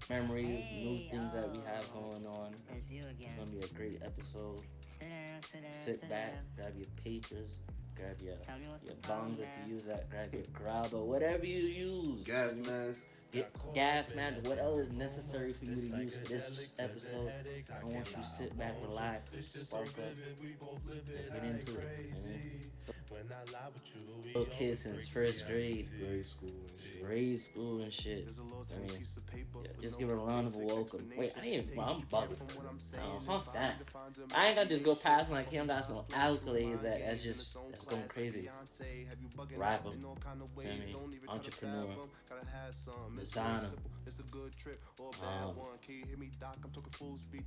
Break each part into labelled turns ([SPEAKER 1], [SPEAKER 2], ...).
[SPEAKER 1] memories, new things that we have going on. It's gonna be a great episode. Sit back, grab your papers, grab your bongs if you use that, grab your grabber, whatever you use.
[SPEAKER 2] Gas mask.
[SPEAKER 1] Get gas, man. What else is necessary for you to use for this episode? I want you to sit back, relax, spark up. Let's get into it. Little kid since first grade,
[SPEAKER 2] Grade school and shit.
[SPEAKER 1] grade school and shit. I mean, yeah, just give a round of a welcome. Wait, I ain't even. I'm bugging. That. I ain't gonna just go past like him. Got some accolades that's going crazy. Rapper, I mean, entrepreneur, designer,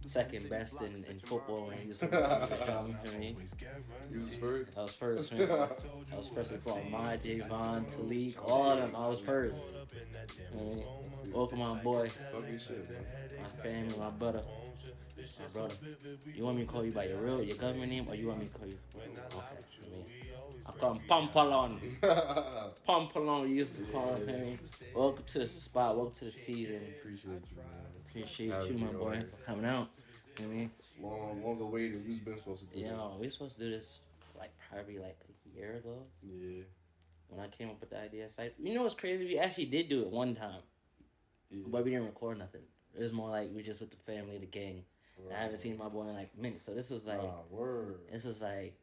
[SPEAKER 1] second best in football when he was young. I mean,
[SPEAKER 2] You was first?
[SPEAKER 1] I was first. Man. I was first before my Javon, Taliek, all of them. I was first. I mean, welcome my boy,
[SPEAKER 2] Fucking shit, man.
[SPEAKER 1] my family, my brother. My brother. You want me to call you by your government name, or you want me to call you? Okay. I mean, I call him Pampellone. Pampellone, we used to call him. I mean, welcome to the spot. Welcome to the season.
[SPEAKER 2] Appreciate you, man.
[SPEAKER 1] Appreciate you, my boy, for coming out. You know what I mean?
[SPEAKER 2] It's long awaited. We've been supposed to do
[SPEAKER 1] Yeah, we supposed to do this like probably like a year ago.
[SPEAKER 2] Yeah.
[SPEAKER 1] When I came up with the idea, you know what's crazy? We actually did do it one time, but we didn't record nothing. It was more like we just with the family, the gang. And I haven't seen my boy in like minutes, so this was like,
[SPEAKER 2] word.
[SPEAKER 1] This was like,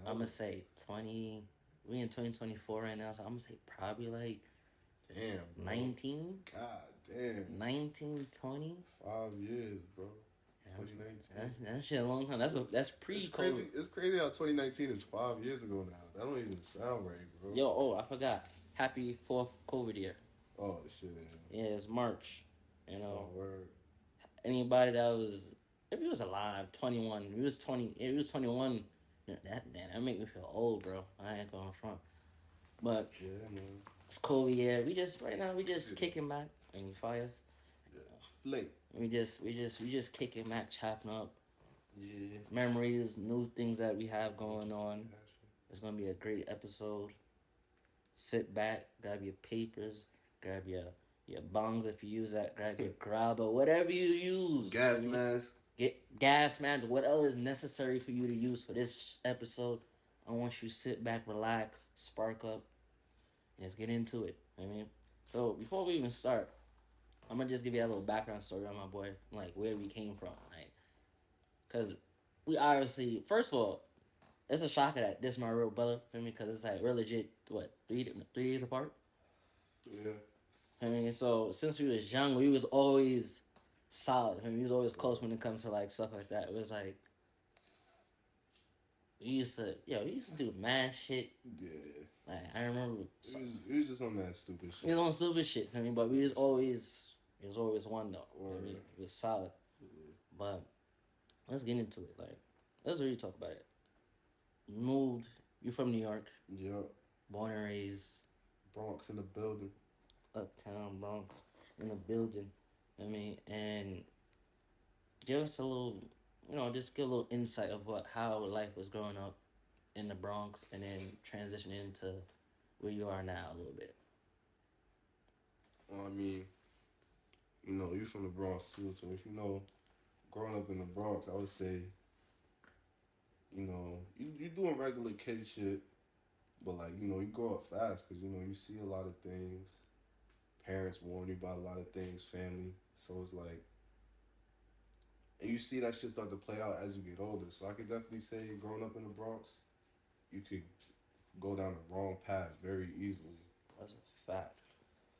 [SPEAKER 1] I'm gonna say 20. We in 2024 right now, so I'm gonna say probably like,
[SPEAKER 2] damn,
[SPEAKER 1] 19.
[SPEAKER 2] God damn.
[SPEAKER 1] 19, 20.
[SPEAKER 2] 5 years, bro.
[SPEAKER 1] Yeah,
[SPEAKER 2] 2019.
[SPEAKER 1] that shit a long time. That's pre-COVID.
[SPEAKER 2] It's crazy how 2019 is 5 years ago now. That don't even sound right, bro.
[SPEAKER 1] Yo, I forgot. Happy 4th COVID year.
[SPEAKER 2] Oh shit.
[SPEAKER 1] Yeah, it's March. You know,
[SPEAKER 2] word.
[SPEAKER 1] Anybody that was, if he was alive, 21. If he was 20. If he was 21. That make me feel old, bro. I ain't going front. But
[SPEAKER 2] yeah, man.
[SPEAKER 1] It's COVID year. We just kicking back. And you fire us.
[SPEAKER 2] Late.
[SPEAKER 1] We just kicking back, chopping up.
[SPEAKER 2] Yeah.
[SPEAKER 1] Memories, new things that we have going on. It's gonna be a great episode. Sit back, grab your papers, grab your bongs if you use that, grab your grabber, whatever you use.
[SPEAKER 2] Gas mask.
[SPEAKER 1] Get gas, man. What else is necessary for you to use for this episode? I want you to sit back, relax, spark up, and let's get into it. I mean, so before we even start, I'm gonna just give you a little background story on my boy, like where we came from, like, cause we obviously, first of all, it's a shocker that this is my real brother, for me, cause it's like we're legit, what, 3 days apart.
[SPEAKER 2] Yeah.
[SPEAKER 1] I mean, so since we was young, we was always solid. I mean, we was always close when it comes to like stuff like that. It was like we used to do mad shit.
[SPEAKER 2] Yeah.
[SPEAKER 1] Like I remember,
[SPEAKER 2] it was just on that stupid shit.
[SPEAKER 1] It was on stupid shit. I mean, but it was always one though. I mean, it was solid.
[SPEAKER 2] Yeah.
[SPEAKER 1] But let's get into it. Like, let's really talk about it. You moved. You from New York.
[SPEAKER 2] Yep.
[SPEAKER 1] Born and raised.
[SPEAKER 2] Bronx in the building.
[SPEAKER 1] Uptown Bronx in the building. I mean, and give us a little, just get a little insight of how life was growing up in the Bronx and then transitioning into where you are now a little bit.
[SPEAKER 2] Well, I mean, you from the Bronx too, so if growing up in the Bronx, I would say, you doing regular kid shit, but like, you grow up fast because, you see a lot of things. Parents warn you about a lot of things, family. So it's like, and you see that shit start to play out as you get older. So I could definitely say growing up in the Bronx, you could go down the wrong path very easily.
[SPEAKER 1] That's a fact.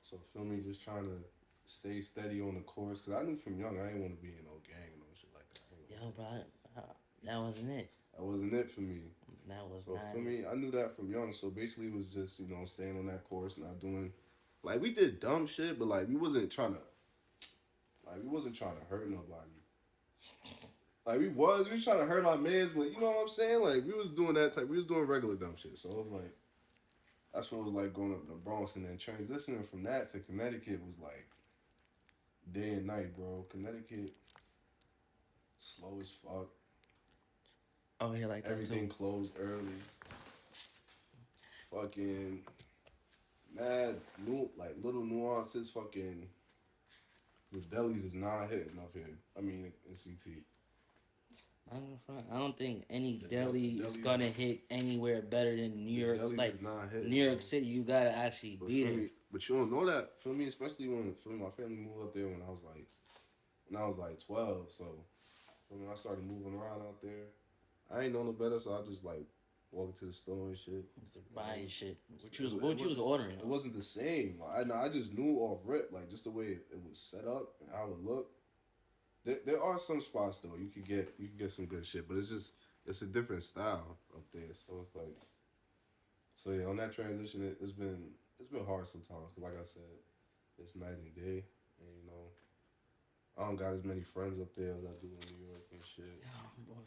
[SPEAKER 2] So feel me, just trying to stay steady on the course. Because I knew from young I didn't want to be in no gang and no shit like that.
[SPEAKER 1] Yo, bro, that wasn't it.
[SPEAKER 2] That wasn't it for me.
[SPEAKER 1] That was
[SPEAKER 2] so
[SPEAKER 1] not
[SPEAKER 2] for me, I knew that from young. So basically it was just, staying on that course, not doing... Like, we did dumb shit, but, like, we wasn't trying to hurt nobody. Like, we was trying to hurt our mans, but you know what I'm saying? Like, we was doing regular dumb shit. So it was like, that's what it was like growing up in the Bronx. And then transitioning from that to Connecticut was like day and night, bro. Connecticut, slow as fuck.
[SPEAKER 1] Oh, yeah, like that too.
[SPEAKER 2] Everything closed early. Fucking... mad, little nuances, fucking The delis is not hitting up here. I mean, in CT.
[SPEAKER 1] I don't think any
[SPEAKER 2] The
[SPEAKER 1] deli is
[SPEAKER 2] deli
[SPEAKER 1] gonna hit anywhere better than New York.
[SPEAKER 2] delis
[SPEAKER 1] Like
[SPEAKER 2] is not hitting,
[SPEAKER 1] New York
[SPEAKER 2] bro.
[SPEAKER 1] City, you gotta actually
[SPEAKER 2] But
[SPEAKER 1] beat
[SPEAKER 2] feel
[SPEAKER 1] it.
[SPEAKER 2] me, but you don't know that, feel me, especially when feel me, my family moved up there when I was like 12. So when I started moving around out there, I ain't know no better, so I just like walking to the store and shit.
[SPEAKER 1] Just buying shit.
[SPEAKER 2] It
[SPEAKER 1] What you was ordering?
[SPEAKER 2] It wasn't the same. I just knew off rip, like just the way it was set up and how it looked. There are some spots though you could get some good shit, but it's a different style up there. So it's like, so yeah, on that transition, it's been hard sometimes. 'Cause like I said, it's night and day, and you know, I don't got as many friends up there as I do in New York and shit.
[SPEAKER 1] Oh boy.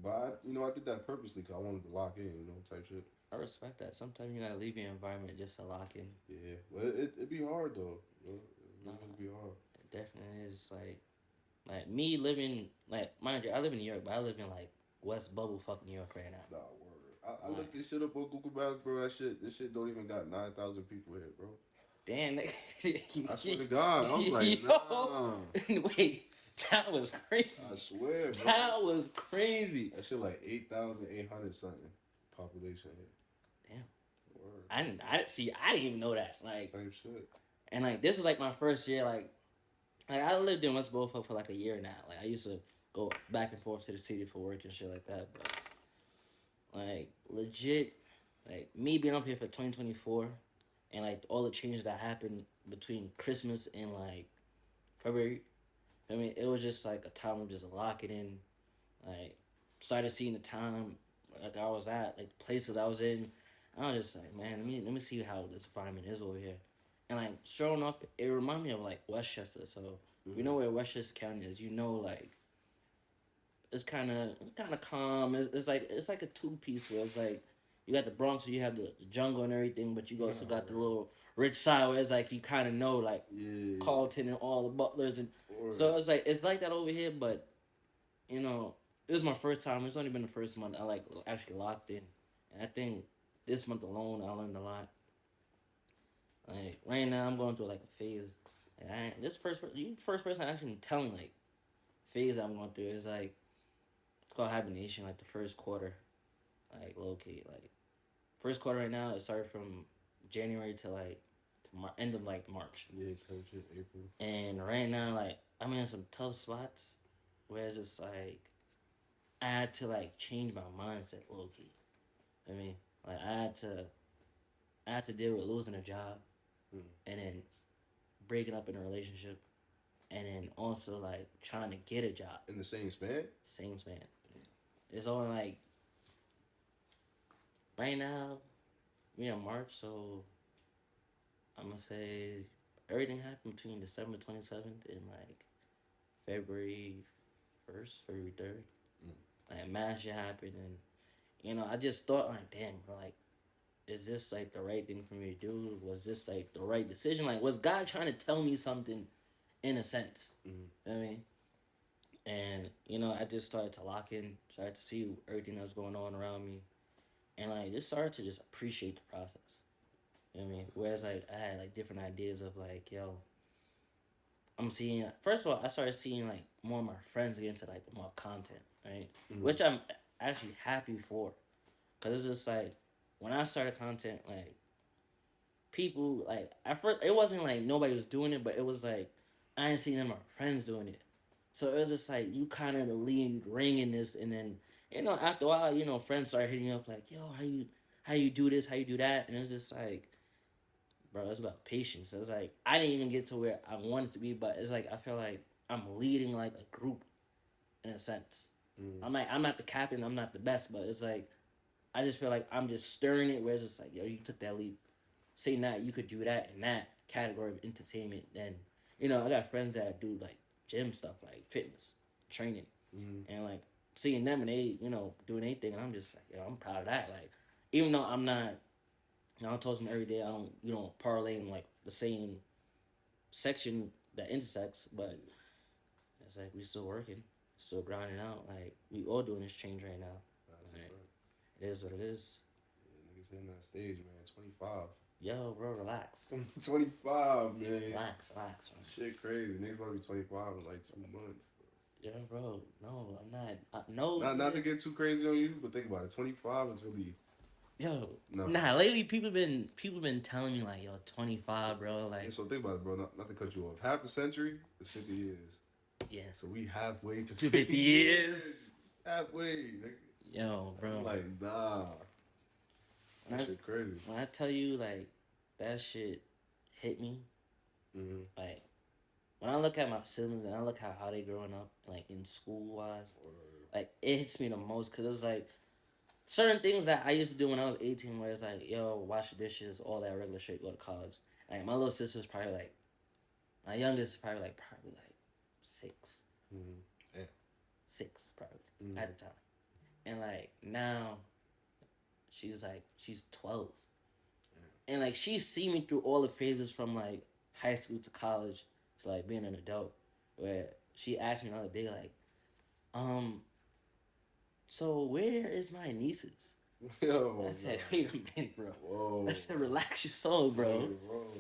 [SPEAKER 2] But I did that purposely because I wanted to lock in, type shit.
[SPEAKER 1] I respect that. Sometimes you gotta leave your environment just to lock in.
[SPEAKER 2] Yeah, but it'd be hard though. It'd be hard.
[SPEAKER 1] It definitely is. Like me living, like, mind you, I live in New York, but I live in like West Bubble, fuck New York right now.
[SPEAKER 2] Nah, word. I looked this shit up on Google Maps, bro. This shit don't even got 9,000 people here, bro.
[SPEAKER 1] Damn.
[SPEAKER 2] I swear to God, I was like, nah.
[SPEAKER 1] Wait, that was crazy.
[SPEAKER 2] I swear, bro.
[SPEAKER 1] That was crazy.
[SPEAKER 2] That shit like 8,800 something population here.
[SPEAKER 1] Damn.
[SPEAKER 2] Word.
[SPEAKER 1] I didn't even know that. Like,
[SPEAKER 2] Same shit.
[SPEAKER 1] and like this was like my first year. Like I lived in West Bufalo for like a year now. Like I used to go back and forth to the city for work and shit like that. But like legit, like me being up here for 2024, and like all the changes that happened between Christmas and like February. I mean, it was just like a time of just locking in. Like started seeing the time like I was at, like places I was in. I was just like, man, let me see how this environment is over here. And like sure enough, it reminded me of like Westchester. So if you know where Westchester County is, like it's kind of calm. It's like a two-piece where it's like you got the Bronx where you have the jungle and everything, but you also got the little rich side where it's like you kind of know like Carlton and all the butlers and so it's like that over here. But you know, it was my first time. It's only been the first month I like actually locked in, and I think this month alone I learned a lot. Like right now, I'm going through like a phase. Like, you first person actually telling like phase I'm going through is like it's called hibernation. Like the first quarter, like low key, like first quarter right now. It started from January to like end of like March.
[SPEAKER 2] Yeah, April.
[SPEAKER 1] And right now, like I'm in some tough spots where it's just like I had to like change my mindset low key. I mean, like I had to deal with losing a job. And then breaking up in a relationship, and then also like trying to get a job
[SPEAKER 2] in the same span.
[SPEAKER 1] Same span. It's only like right now, we're in March, so I'm gonna say everything happened between December 27th and like February 1st, February 3rd. Like mad shit happened, and I just thought like, damn, bro, like, is this like the right thing for me to do? Was this like the right decision? Like, was God trying to tell me something in a sense? You know what I mean? And, I just started to lock in, started to see everything that was going on around me. And, like, just started to just appreciate the process. You know what I mean? Whereas, like, I had, like, different ideas of, like, yo, I'm seeing, first of all, I started seeing, like, more of my friends get into, like, the more content, right? Which I'm actually happy for. Because it's just, like, when I started content, like, people, like, at first, it wasn't, like, nobody was doing it, but it was, like, I ain't seen none of my friends doing it. So it was just, like, you kind of the lead ring in this, and then, after a while, friends started hitting you up, like, yo, how you do this, how you do that, and it was just, like, bro, it's about patience. It's, like, I didn't even get to where I wanted to be, but it's, like, I feel like I'm leading, like, a group, in a sense. I'm not the captain, I'm not the best, but it's, like, I just feel like I'm just stirring it where it's just like, yo, you took that leap. Say that you could do that in that category of entertainment. Then, I got friends that do, like, gym stuff, like fitness, training. And, like, seeing them and they, doing anything, and I'm just like, yo, I'm proud of that. Like, even though I'm not, I don't talk to them every day, I don't, parlay in, like, the same section that intersects, but it's like we still working, still grinding out. Like, we all doing this change right now. It is what it is.
[SPEAKER 2] Yeah, niggas hitting that stage, man. 25.
[SPEAKER 1] Yo, bro, relax.
[SPEAKER 2] I'm 25, man.
[SPEAKER 1] Relax. Man.
[SPEAKER 2] Shit crazy. Niggas gonna be 25 in like 2 months.
[SPEAKER 1] Yo, bro, no, I'm not. No,
[SPEAKER 2] Not to get too crazy on you, but think about it. 25 is really
[SPEAKER 1] yo,
[SPEAKER 2] no.
[SPEAKER 1] nah. Lately, people been telling me like, yo, 25, bro. Like,
[SPEAKER 2] And so think about it, bro. Not to cut you off. Half a century is 50 years.
[SPEAKER 1] yeah,
[SPEAKER 2] So we halfway to
[SPEAKER 1] to 50 years.
[SPEAKER 2] Halfway. Nigga.
[SPEAKER 1] Yo, bro.
[SPEAKER 2] I'm like, nah. That shit crazy.
[SPEAKER 1] When I tell you, like, that shit hit me.
[SPEAKER 2] Mm-hmm.
[SPEAKER 1] Like, when I look at my siblings and I look at how they growing up, like, in school-wise, like, it hits me the most because it's, like, certain things that I used to do when I was 18 where it's, like, yo, wash the dishes, all that regular shit, go to college. Like, my little sister's probably, like, my youngest is probably, like, 6.
[SPEAKER 2] Mm-hmm. Yeah.
[SPEAKER 1] 6, probably, at the time. And, like, now, she's 12. Yeah. And, like, she's seen me through all the phases from, like, high school to college to, like, being an adult. Where she asked me the other day, like, so where is my nieces?
[SPEAKER 2] Yo,
[SPEAKER 1] I said, wait a minute, bro.
[SPEAKER 2] Whoa.
[SPEAKER 1] I said, relax your soul, bro.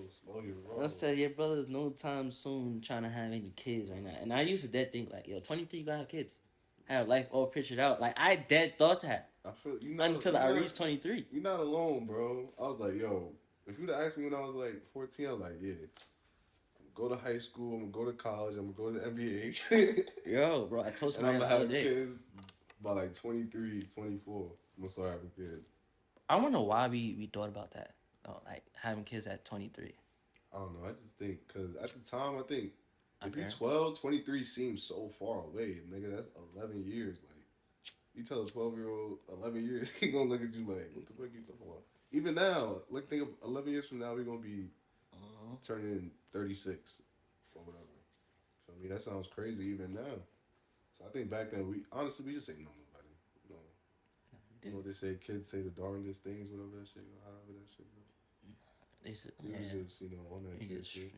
[SPEAKER 2] Slow your roll.
[SPEAKER 1] I said, your brother's no time soon trying to have any kids right now. And I used to dead think, like, yo, 23, you got kids. Have life all pictured out. Like, I dead thought that.
[SPEAKER 2] I feel
[SPEAKER 1] until I reached 23.
[SPEAKER 2] You're not alone, bro. I was like, yo, if you'd asked me when I was like 14, I was like, yeah, I'm gonna go to high school, I'm gonna go to college, I'm gonna go to the NBA.
[SPEAKER 1] Yo, bro, I told somebody
[SPEAKER 2] and
[SPEAKER 1] the
[SPEAKER 2] I'm
[SPEAKER 1] other
[SPEAKER 2] gonna have
[SPEAKER 1] day.
[SPEAKER 2] kids by like 23, 24. I'm gonna start having kids.
[SPEAKER 1] I wonder why we thought about that. Like having kids at 23.
[SPEAKER 2] I don't know. I just think because at the time, I think if you're
[SPEAKER 1] parents?
[SPEAKER 2] 12, 23 seems so far away, nigga. That's 11 years. Like you tell a 12-year-old 11 years, he gonna look at you like, what the fuck you talking about? Even now, like think of 11 years from now, we're gonna be turning 36 or whatever. So I mean, that sounds crazy even now. So I think back then we just ain't know nobody. You know what they say? Kids say the darndest things, whatever that shit, however that shit goes.
[SPEAKER 1] They said,
[SPEAKER 2] was just, on that kid shit.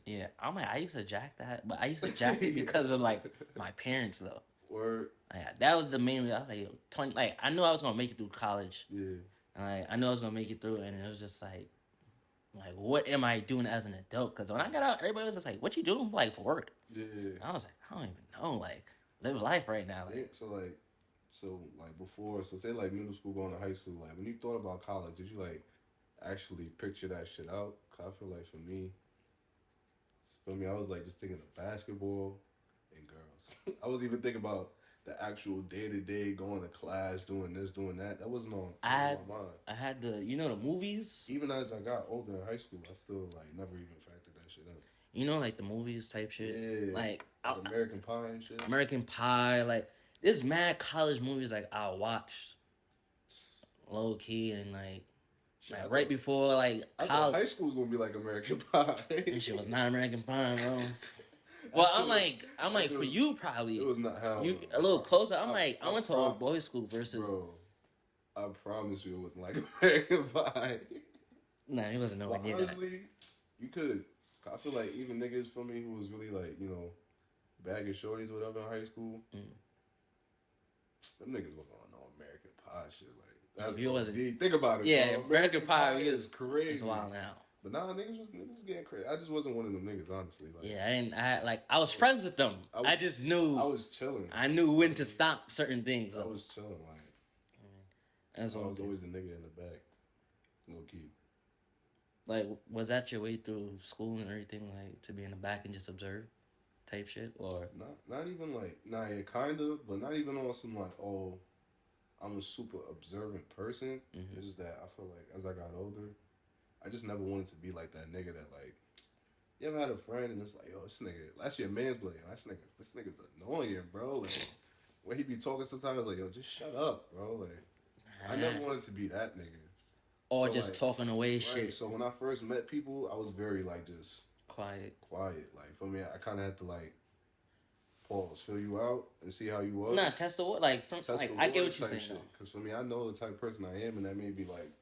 [SPEAKER 1] Yeah, I'm like, I used to jack that, but I used to jack it because of like my parents though.
[SPEAKER 2] Word.
[SPEAKER 1] Yeah, that was the main reason. I was like, yo, 20. Like I knew I was gonna make it through college.
[SPEAKER 2] Yeah.
[SPEAKER 1] And like I knew I was gonna make it through, and it was just like, what am I doing as an adult? Because when I got out, everybody was just like, what you doing like for work?
[SPEAKER 2] Yeah.
[SPEAKER 1] And I was like, I don't even know. Like, live life right now. Like,
[SPEAKER 2] So before, say like middle school going to high school, like when you thought about college, did you like actually picture that shit out? Cause I feel like for me, I was like just thinking of basketball and girls. I was even thinking about the actual day-to-day going to class, doing this, doing that. That wasn't on my mind.
[SPEAKER 1] I had the the movies.
[SPEAKER 2] Even as I got older in high school, I still like never even factored that shit out.
[SPEAKER 1] Like the movies type shit.
[SPEAKER 2] Yeah.
[SPEAKER 1] Like
[SPEAKER 2] American Pie and shit.
[SPEAKER 1] American Pie, like there's mad college movies like I watched low key and like right before like
[SPEAKER 2] I
[SPEAKER 1] college.
[SPEAKER 2] thought high school was gonna be like American Pie.
[SPEAKER 1] And shit was not American Pie, bro. Well, I'm like for you probably.
[SPEAKER 2] It was not how
[SPEAKER 1] you a little closer. I went to all boys school versus.
[SPEAKER 2] Bro, I promise you, it wasn't like American Pie.
[SPEAKER 1] Nah, it wasn't nowhere near that.
[SPEAKER 2] You could. I feel like even niggas for me who was really like bagging shorties or whatever in high school. Them niggas wasn't on no American Pie shit. Like that's wasn't. Think about it.
[SPEAKER 1] Yeah,
[SPEAKER 2] bro.
[SPEAKER 1] American Pie is
[SPEAKER 2] crazy.
[SPEAKER 1] It's wild now.
[SPEAKER 2] But nah, niggas was getting crazy. I just wasn't one of them niggas, honestly. Like,
[SPEAKER 1] yeah, I was friends with them. I just knew.
[SPEAKER 2] I was chilling.
[SPEAKER 1] I knew when to stop certain things.
[SPEAKER 2] I was chilling, like.
[SPEAKER 1] That's what
[SPEAKER 2] I was always a nigga in the back, low key.
[SPEAKER 1] Like, was that your way through school and everything, like to be in the back and just observe, type shit, or
[SPEAKER 2] not even like yeah, kind of, but not even on some like I'm a super observant person. It's just that I feel like as I got older, I just never wanted to be like that nigga that like, you ever had a friend and it's like, yo, this nigga, that's your man's blade. This nigga's annoying, bro. Like, when he be talking sometimes, I was like, yo, just shut up, bro. Like, I never wanted to be that nigga.
[SPEAKER 1] Or so, just talking away shit.
[SPEAKER 2] So when I first met people, I was very like just
[SPEAKER 1] quiet.
[SPEAKER 2] Like for me, I kind of had to like pause, feel you out, and see how you was.
[SPEAKER 1] Nah, test the water. Like, I get what you're saying.
[SPEAKER 2] Because for me, I know the type of person I am, and that may be like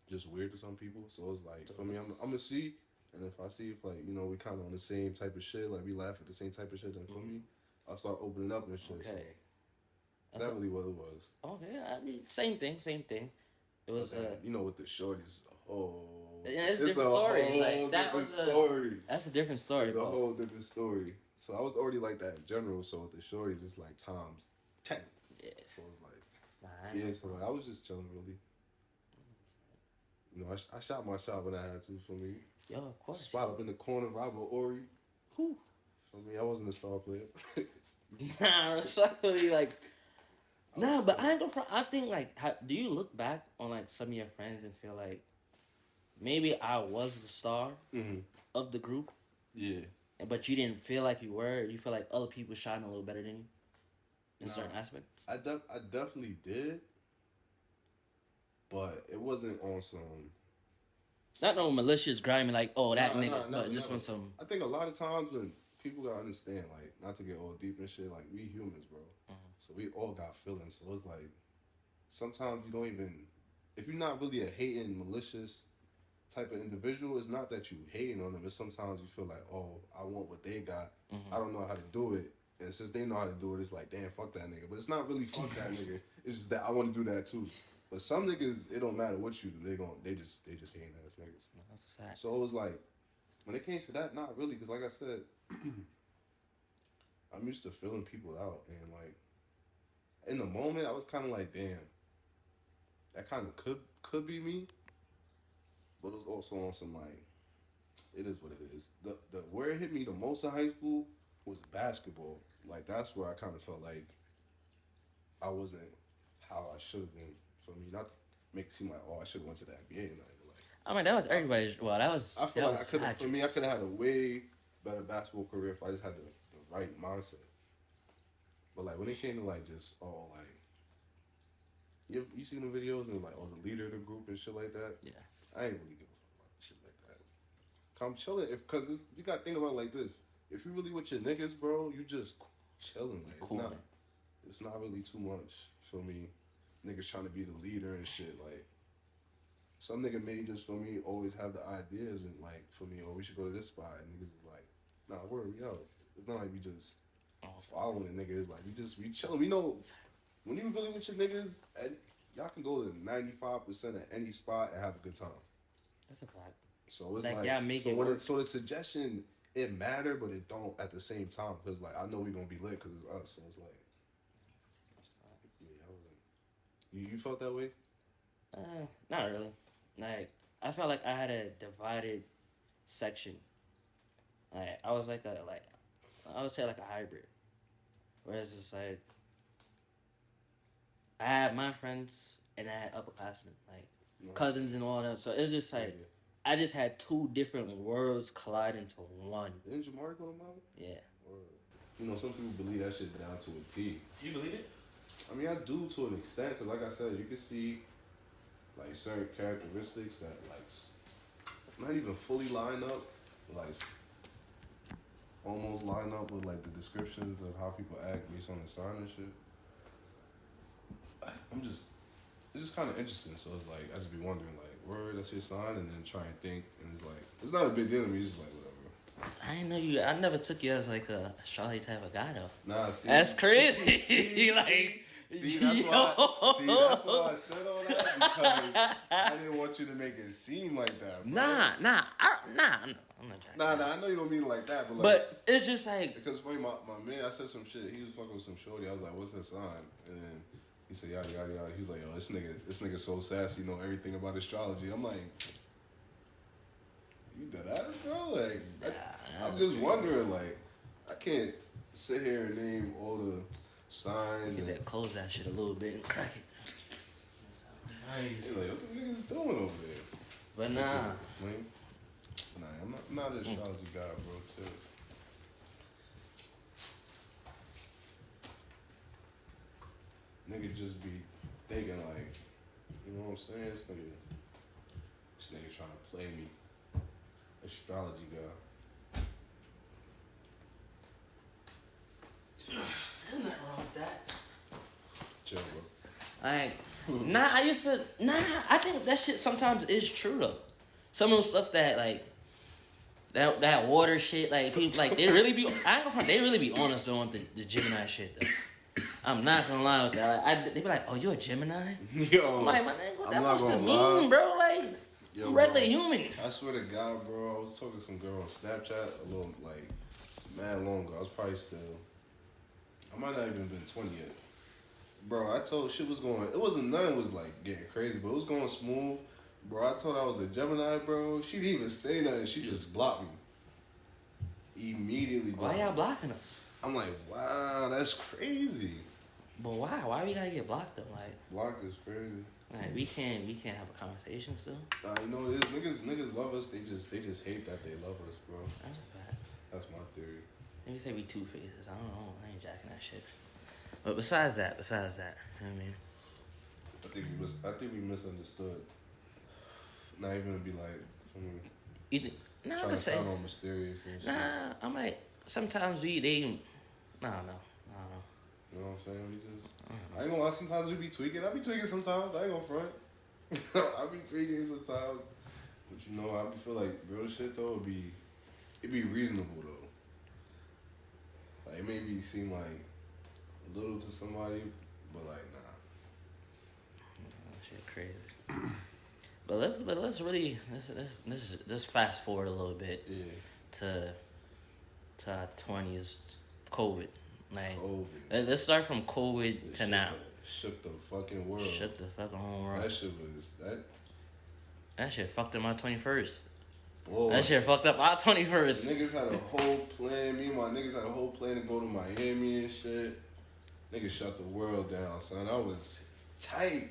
[SPEAKER 2] just weird to some people. So it's like for me, I'm gonna see, and if I see if like we kind of on the same type of shit, like we laugh at the same type of shit, then for me, I'll start opening up and shit. Okay. So that really what it was.
[SPEAKER 1] Okay, I mean, same thing. It was
[SPEAKER 2] with the shorties, a Oh.
[SPEAKER 1] Yeah, it's a different story. Like that was
[SPEAKER 2] story.
[SPEAKER 1] That's a different story.
[SPEAKER 2] It's a whole different story. So I was already like that in general. So with the shorty, just like times 10.
[SPEAKER 1] Yeah.
[SPEAKER 2] So it's like, so like, I was just chilling really. You know, I shot my shot when I had to. For me,
[SPEAKER 1] Yo, of course.
[SPEAKER 2] Spot up in the corner, Robert Ory.
[SPEAKER 1] Whew.
[SPEAKER 2] For me, I wasn't a star player.
[SPEAKER 1] Nah, respectfully, like. Nah, but I ain't gonna. I think like, do you look back on like some of your friends and feel like maybe I was the star of the group?
[SPEAKER 2] Yeah.
[SPEAKER 1] But you didn't feel like you were. You feel like other people shine a little better than you in certain aspects.
[SPEAKER 2] I definitely did, but it wasn't on some.
[SPEAKER 1] Not no malicious, grimy like, oh that nigga,
[SPEAKER 2] nah,
[SPEAKER 1] but just on some.
[SPEAKER 2] I think a lot of times when people gotta understand, like, not to get all deep and shit, like we humans, bro. So we all got feelings. So it's like sometimes you don't even, if you're not really a hating, malicious type of individual, it's not that you hating on them. It's sometimes you feel like, oh, I want what they got. I don't know how to do it. And since they know how to do it, it's like, damn, fuck that nigga. But it's not really fuck that nigga. It's just that I want to do that too. But some niggas, it don't matter what you do. They just hating ass niggas.
[SPEAKER 1] That's a fact.
[SPEAKER 2] So it was like, when it came to that, not really. Because like I said, I'm used to filling people out. And like, in the moment, I was kind of like, damn, that kind of could be me. But it was also on some like, it is what it is. The where it hit me the most in high school was basketball. Like that's where I kind of felt like I wasn't how I should have been. For me, not to make it seem like, oh, I should have went to the NBA tonight. Like,
[SPEAKER 1] I mean, that was everybody's. Well, that was.
[SPEAKER 2] I feel like I could have. For me, I could have had a way better basketball career if I just had the right mindset. But like when it came to like just like. You seen the videos and like, the leader of the group and shit like that?
[SPEAKER 1] Yeah.
[SPEAKER 2] I ain't really give a fuck about shit like that. I'm chilling because you gotta think about it like this. If you really with your niggas, bro, you just chilling. Like,
[SPEAKER 1] cool,
[SPEAKER 2] it's not really too much for me. Niggas trying to be the leader and shit. Like, some nigga may just, for me, always have the ideas and like, for me, we should go to this spot. And niggas is like, nah, where we out? It's not like we just following niggas. Like, we chilling. We know, when you really with your niggas, y'all can go to 95% of any spot and have a good time.
[SPEAKER 1] That's a fact.
[SPEAKER 2] So it's
[SPEAKER 1] like yeah, make
[SPEAKER 2] so
[SPEAKER 1] it
[SPEAKER 2] when
[SPEAKER 1] work.
[SPEAKER 2] So the suggestion, it matter, but it don't at the same time because like I know we gonna be lit because it's us. So it's like, yeah, I wasn't. You felt that way?
[SPEAKER 1] Not really. Like I felt like I had a divided section. Like I was like I would say like a hybrid. Whereas it's like I had my friends and I had upperclassmen, like cousins and all that. So it was just like I just had two different worlds collide into one.
[SPEAKER 2] Didn't Jamari go to Mama?
[SPEAKER 1] Yeah.
[SPEAKER 2] You know, some people believe that shit down to a T.
[SPEAKER 1] Do you believe it?
[SPEAKER 2] I mean, I do to an extent, because like I said, you can see like certain characteristics that like not even fully line up, like almost line up with like the descriptions of how people act based on the sign and shit. It's just kind of interesting. So it's like I just be wondering like, word, that's your sign, and then try and think, and it's like it's not a big deal to me. It's just like whatever.
[SPEAKER 1] I didn't know you. I never took you as like a astrology type of guy though.
[SPEAKER 2] Nah, see,
[SPEAKER 1] that's crazy.
[SPEAKER 2] That's why I said all that, because I didn't want you to make it seem like that, bro.
[SPEAKER 1] Nah, I'm not trying.
[SPEAKER 2] Nah, I know you don't mean it like that, but like,
[SPEAKER 1] but it's just like
[SPEAKER 2] because funny, my man, I said some shit. He was fucking with some shorty. I was like, "What's her sign?" And then he said, "Yada yada yada." He's like, "Yo, this nigga so sassy, know everything about astrology." I'm like, "You dead ass, bro?" Like, I'm just wondering, like, I can't sit here and name all the signs.
[SPEAKER 1] Get that, close that shit a little bit and crack it.
[SPEAKER 2] Nice. He's like, what the niggas doing over there?
[SPEAKER 1] But nah.
[SPEAKER 2] Nah, I'm not an astrology guy, bro. Shit. Nigga just be thinking like, you know what I'm saying? This nigga trying to play me. Astrology guy.
[SPEAKER 1] There's nothing wrong with that.
[SPEAKER 2] Chill, bro.
[SPEAKER 1] I think that shit sometimes is true though. Some of the stuff that like that water shit, like people like they really be honest though on the Gemini shit though. I'm not gonna lie with that. Like, they be like, "Oh, you're a Gemini?"
[SPEAKER 2] Yo,
[SPEAKER 1] I'm like, my nigga, what that
[SPEAKER 2] not
[SPEAKER 1] supposed to
[SPEAKER 2] gonna lie.
[SPEAKER 1] mean, bro? Like,
[SPEAKER 2] Yo,
[SPEAKER 1] I'm regular
[SPEAKER 2] bro,
[SPEAKER 1] human.
[SPEAKER 2] I swear to God, bro, I was talking to some girl on Snapchat a little, like, mad long ago. I was probably still, I might not even been 20 yet. Bro, I told shit was going, it wasn't, none was like getting crazy, but it was going smooth. Bro, I told her I was a Gemini, bro. She didn't even say nothing. She just blocked me. Immediately blocked
[SPEAKER 1] Why
[SPEAKER 2] me.
[SPEAKER 1] y'all blocking us?
[SPEAKER 2] I'm like, wow, that's crazy.
[SPEAKER 1] But why? Why we gotta get blocked though? Like,
[SPEAKER 2] Blocked is crazy.
[SPEAKER 1] like we can't have a conversation still.
[SPEAKER 2] You know it is. Niggas love us. They just hate that they love us, bro.
[SPEAKER 1] That's a fact.
[SPEAKER 2] That's my theory.
[SPEAKER 1] Maybe say we two faces. I don't know. I ain't jacking that shit. But besides that, you know what I mean?
[SPEAKER 2] I think we misunderstood. Not even to be like,
[SPEAKER 1] You think? Nah,
[SPEAKER 2] trying
[SPEAKER 1] I'm
[SPEAKER 2] to
[SPEAKER 1] say.
[SPEAKER 2] sound all mysterious and shit.
[SPEAKER 1] Nah, I might. Sometimes they. I don't know.
[SPEAKER 2] You know what I'm saying? We just. I ain't gonna lie. Sometimes we be tweaking. I be tweaking sometimes. I ain't gonna front. I be tweaking sometimes. But you know, I feel like real shit though it'd be reasonable though. Like it may be seem like little to somebody, but like nah.
[SPEAKER 1] Shit crazy. But let's really let's fast forward a little bit.
[SPEAKER 2] Yeah.
[SPEAKER 1] To our 20s, COVID. Like
[SPEAKER 2] COVID.
[SPEAKER 1] let's start from COVID to now.
[SPEAKER 2] Shook the fucking world.
[SPEAKER 1] Shook the fucking whole world.
[SPEAKER 2] That shit was
[SPEAKER 1] That shit fucked up my 21st.
[SPEAKER 2] Boy.
[SPEAKER 1] That shit fucked up our 21st.
[SPEAKER 2] Niggas had a whole plan. Me and my niggas had a whole plan to go to Miami and shit. Niggas shut the world down, son. I was tight.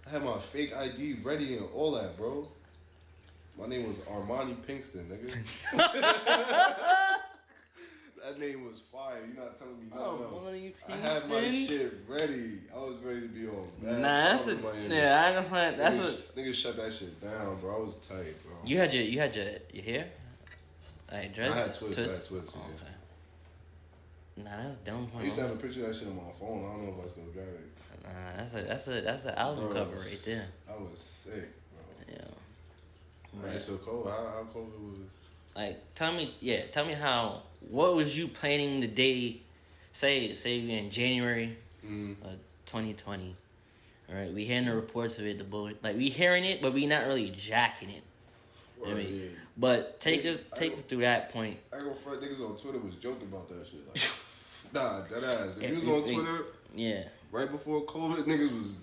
[SPEAKER 2] I had my fake ID ready and all that, bro. My name was Armani Pinkston, nigga. That name was fire. You're not telling me nothing else. I had my shit ready. I was ready to be on bad.
[SPEAKER 1] Nah, that's a, yeah, I don't find that's
[SPEAKER 2] niggas shut that shit down, bro. I was tight, bro.
[SPEAKER 1] You had your hair? Like dreads?
[SPEAKER 2] I had twists. Yeah.
[SPEAKER 1] Nah, that's dumb.
[SPEAKER 2] I used to have a picture of that shit on my phone. I don't know if I still got it.
[SPEAKER 1] Nah, that's an album cover right there.
[SPEAKER 2] I was sick, bro.
[SPEAKER 1] Yeah.
[SPEAKER 2] Right, so COVID, how COVID was?
[SPEAKER 1] Like, tell me what was you planning the day, say we in January of 2020, all right? We hearing the reports of it, like we hearing it, but we not really jacking it. You know what I mean? But take us through that point.
[SPEAKER 2] I go front niggas on Twitter was joking about that shit. Like, nah, that ass. If you was on Twitter,
[SPEAKER 1] yeah,
[SPEAKER 2] right before COVID, niggas was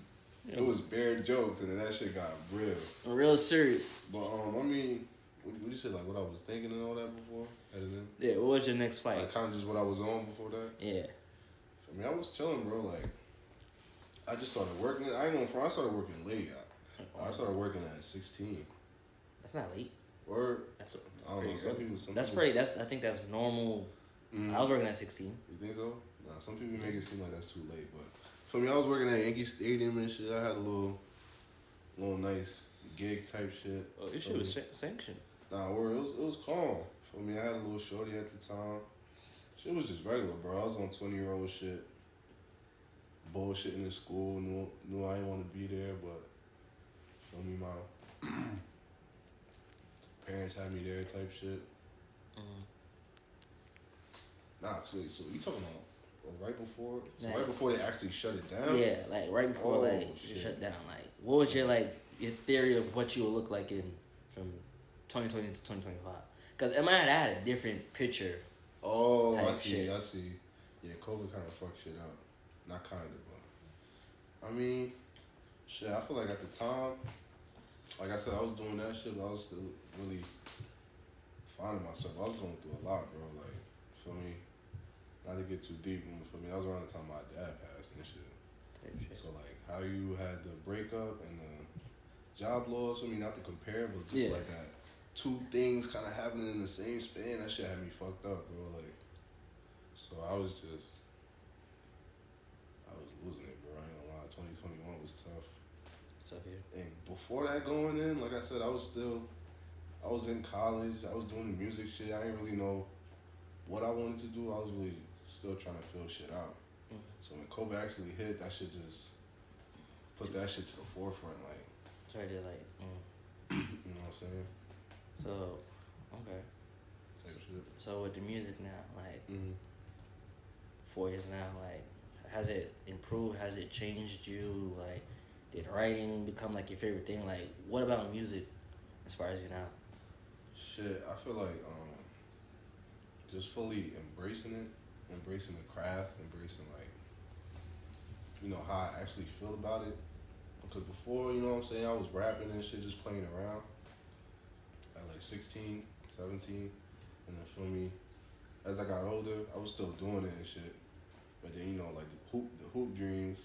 [SPEAKER 2] it was bare jokes, and then that shit got
[SPEAKER 1] real serious.
[SPEAKER 2] But I mean. What you said, like what I was thinking and all that before?
[SPEAKER 1] Yeah, what was your next fight?
[SPEAKER 2] Like kind of just what I was on before that?
[SPEAKER 1] Yeah.
[SPEAKER 2] I mean, I was chilling, bro. Like, I just started working. I ain't gonna front. I started working late. I started working at 16.
[SPEAKER 1] That's not late.
[SPEAKER 2] Or,
[SPEAKER 1] that's
[SPEAKER 2] I don't know, some people...
[SPEAKER 1] I think that's normal. I was working at 16.
[SPEAKER 2] You think so? Nah, some people make it seem like that's too late, but... For me, I was working at Yankee Stadium and shit. I had a little nice gig type shit.
[SPEAKER 1] Oh, your shit was sanctioned.
[SPEAKER 2] Nah, it was calm. For me, I had a little shorty at the time. Shit was just regular, bro. I was on 20-year-old shit. Bullshitting in school. Knew I didn't want to be there, but for me, my parents had me there type shit. Nah, so you talking about right before? So right before they actually shut it down?
[SPEAKER 1] Yeah, like right before it shut down. Like, what was your theory of what you would look like from 2020 to 2025? Because it might have had a different picture.
[SPEAKER 2] Oh, I see. Yeah, COVID kind of fucked shit up. Not kind of, but I mean, shit. I feel like at the time, like I said, I was doing that shit, but I was still really finding myself. I was going through a lot, bro. Like, for me, not to get too deep, but for me, that was around the time my dad passed and shit. So like, how you had the breakup and the job loss. I mean, not to compare, but just like that. Two things kind of happening in the same span. That shit had me fucked up, bro. Like, so I was losing it, bro. I ain't gonna lie. 2021 was tough.
[SPEAKER 1] Tough here.
[SPEAKER 2] And before that going in, like I said, I was in college. I was doing the music shit. I didn't really know what I wanted to do. I was really still trying to fill shit out. So when COVID actually hit, that shit just put that shit to the forefront. Like,
[SPEAKER 1] sorry to
[SPEAKER 2] you know what I'm saying?
[SPEAKER 1] So, okay. So with the music now, like 4 years now, like has it improved? Has it changed you? Like, Did writing become like your favorite thing? Like, what about music inspires you now?
[SPEAKER 2] Shit, I feel like just fully embracing it, embracing the craft, embracing like, you know, how I actually feel about it. Because before, you know what I'm saying, I was rapping and shit, just playing around at like 16, 17. And then for me, as I got older, I was still doing it and shit. But then, you know, like the hoop dreams.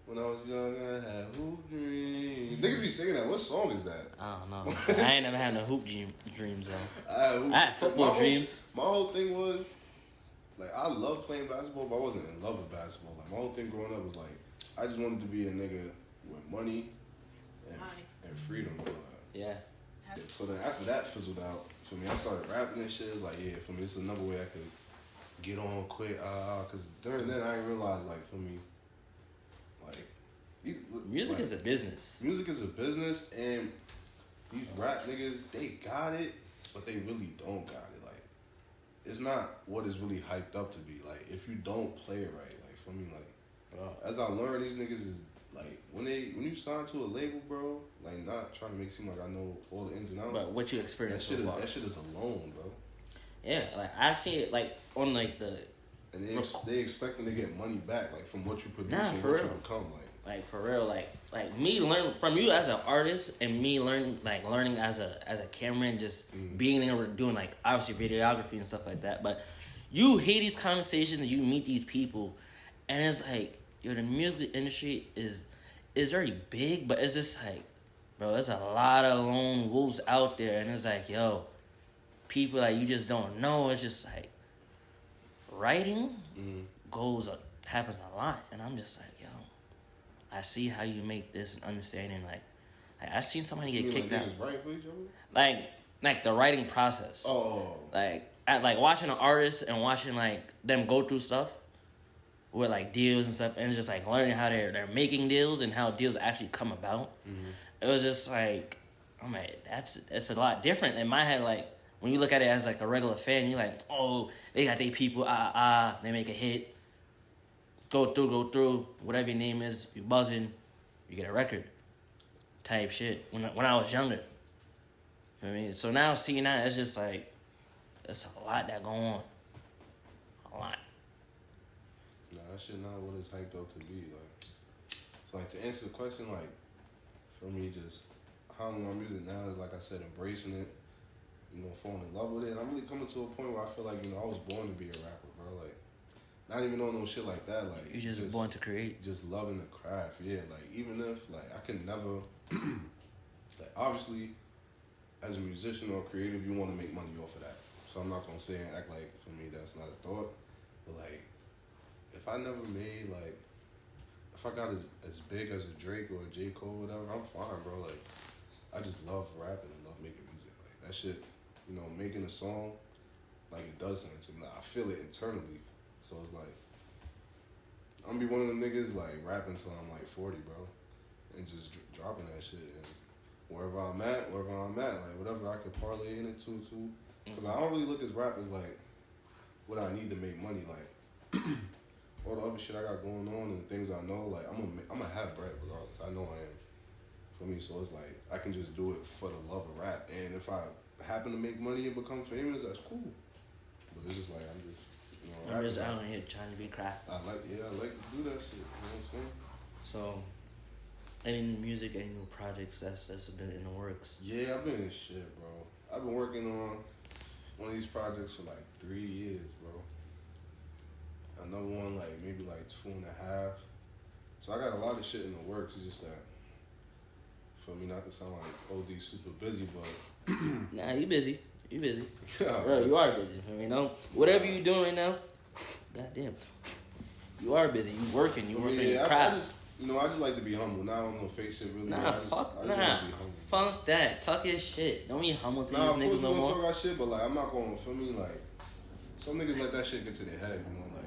[SPEAKER 2] When I was young, I had hoop dreams. Niggas be singing that. What song is that?
[SPEAKER 1] I don't know. I ain't never had no dreams though.
[SPEAKER 2] I
[SPEAKER 1] had football dreams.
[SPEAKER 2] My whole thing was, like, I love playing basketball, but I wasn't in love with basketball. Like, my whole thing growing up was like, I just wanted to be a nigga with money and freedom.
[SPEAKER 1] Yeah.
[SPEAKER 2] So then after that fizzled out, for me, I started rapping and shit. It's like, yeah, for me, it's another way I could get on quick. Because during then, I didn't realize, like, for me, like,
[SPEAKER 1] music is a business.
[SPEAKER 2] Music is a business, and these rap niggas, they got it, but they really don't got it. Like, it's not what it's really hyped up to be. Like, if you don't play it right, like, for me, like, as I learned, these niggas is, like, when you sign to a label, bro, like, not trying to make it seem like I know all the ins and outs.
[SPEAKER 1] But what you experienced so far.
[SPEAKER 2] That shit is alone, bro.
[SPEAKER 1] Yeah, like, I see it, like, on, like, the...
[SPEAKER 2] And they expecting to get money back, like, from what you produce
[SPEAKER 1] and
[SPEAKER 2] what you become,
[SPEAKER 1] like, for real, like me learn from you as an artist and me learning as a cameraman, just being able to doing, like, obviously videography and stuff like that. But you hear these conversations and you meet these people, and it's like, yo, the music industry is very big, but it's just like, bro, there's a lot of lone wolves out there, and it's like, yo, people that you just don't know. It's just like writing happens a lot, and I'm just like, yo, I see how you make this and understanding. Like I seen somebody get kicked out.
[SPEAKER 2] Writing for each other?
[SPEAKER 1] Like the writing process.
[SPEAKER 2] Oh.
[SPEAKER 1] Like watching an artist and watching like them go through stuff with like deals and stuff, and it's just like learning how they're making deals and how deals actually come about. It was just like, I'm like, it's a lot different in my head. Like when you look at it as like a regular fan, you're like, oh, they got their people, they make a hit. Go through, whatever your name is, you buzzing, you get a record type shit. When I was younger. You know what I mean? So now seeing that, it's just like, there's a lot that go on. A lot.
[SPEAKER 2] Nah, that shit not what it's hyped up to be. Like, so like to answer the question, like, for me, just how my music now is, like I said, embracing it, you know, falling in love with it. And I'm really coming to a point where I feel like, you know, I was born to be a rapper, bro. Like, not even on no shit like that. Like,
[SPEAKER 1] you're just born to create.
[SPEAKER 2] Just loving the craft, yeah. Like, even if, like, I can never, like, obviously, as a musician or creative, you want to make money off of that. So I'm not going to say and act like, for me, that's not a thought. But, like, if I never made, like, if I got as big as a Drake or a J. Cole or whatever, I'm fine, bro. Like, I just love rapping and love making music. Like, that shit, you know, making a song, like, it does something to me. Like, I feel it internally. So it's like, I'm gonna be one of them niggas, like, rapping till I'm, like, 40, bro. And just dropping that shit. And wherever I'm at, like, whatever I could parlay in it to. Because I don't really look at rap as, like, what I need to make money. Like, all the other shit I got going on and things I know, like, I'm gonna have bread regardless. I know I am. For me, so it's like, I can just do it for the love of rap. And if I happen to make money and become famous, that's cool. But it's just like, I'm just, you know,
[SPEAKER 1] I'm just out here trying to be craft.
[SPEAKER 2] I like to do that shit. You know what I'm saying?
[SPEAKER 1] So, any new music, any new projects that's been in the works?
[SPEAKER 2] Yeah, I've been in shit, bro. I've been working on one of these projects for like 3 years, bro. Another one like maybe like 2.5. So I got a lot of shit in the works. It's just that, for me, not to sound like OD super busy, but
[SPEAKER 1] nah, you busy.
[SPEAKER 2] Yeah,
[SPEAKER 1] bro, you are busy. You know, whatever you doing right now, goddamn, you are busy. You working. You working.
[SPEAKER 2] Yeah,
[SPEAKER 1] I
[SPEAKER 2] just like to be humble. Not on no fake shit, really.
[SPEAKER 1] Nah, fuck that. Talk your shit. Don't be humble to these niggas no more.
[SPEAKER 2] Talk about shit, but like I'm not going. For me, like some niggas let that shit get to their head. You know, like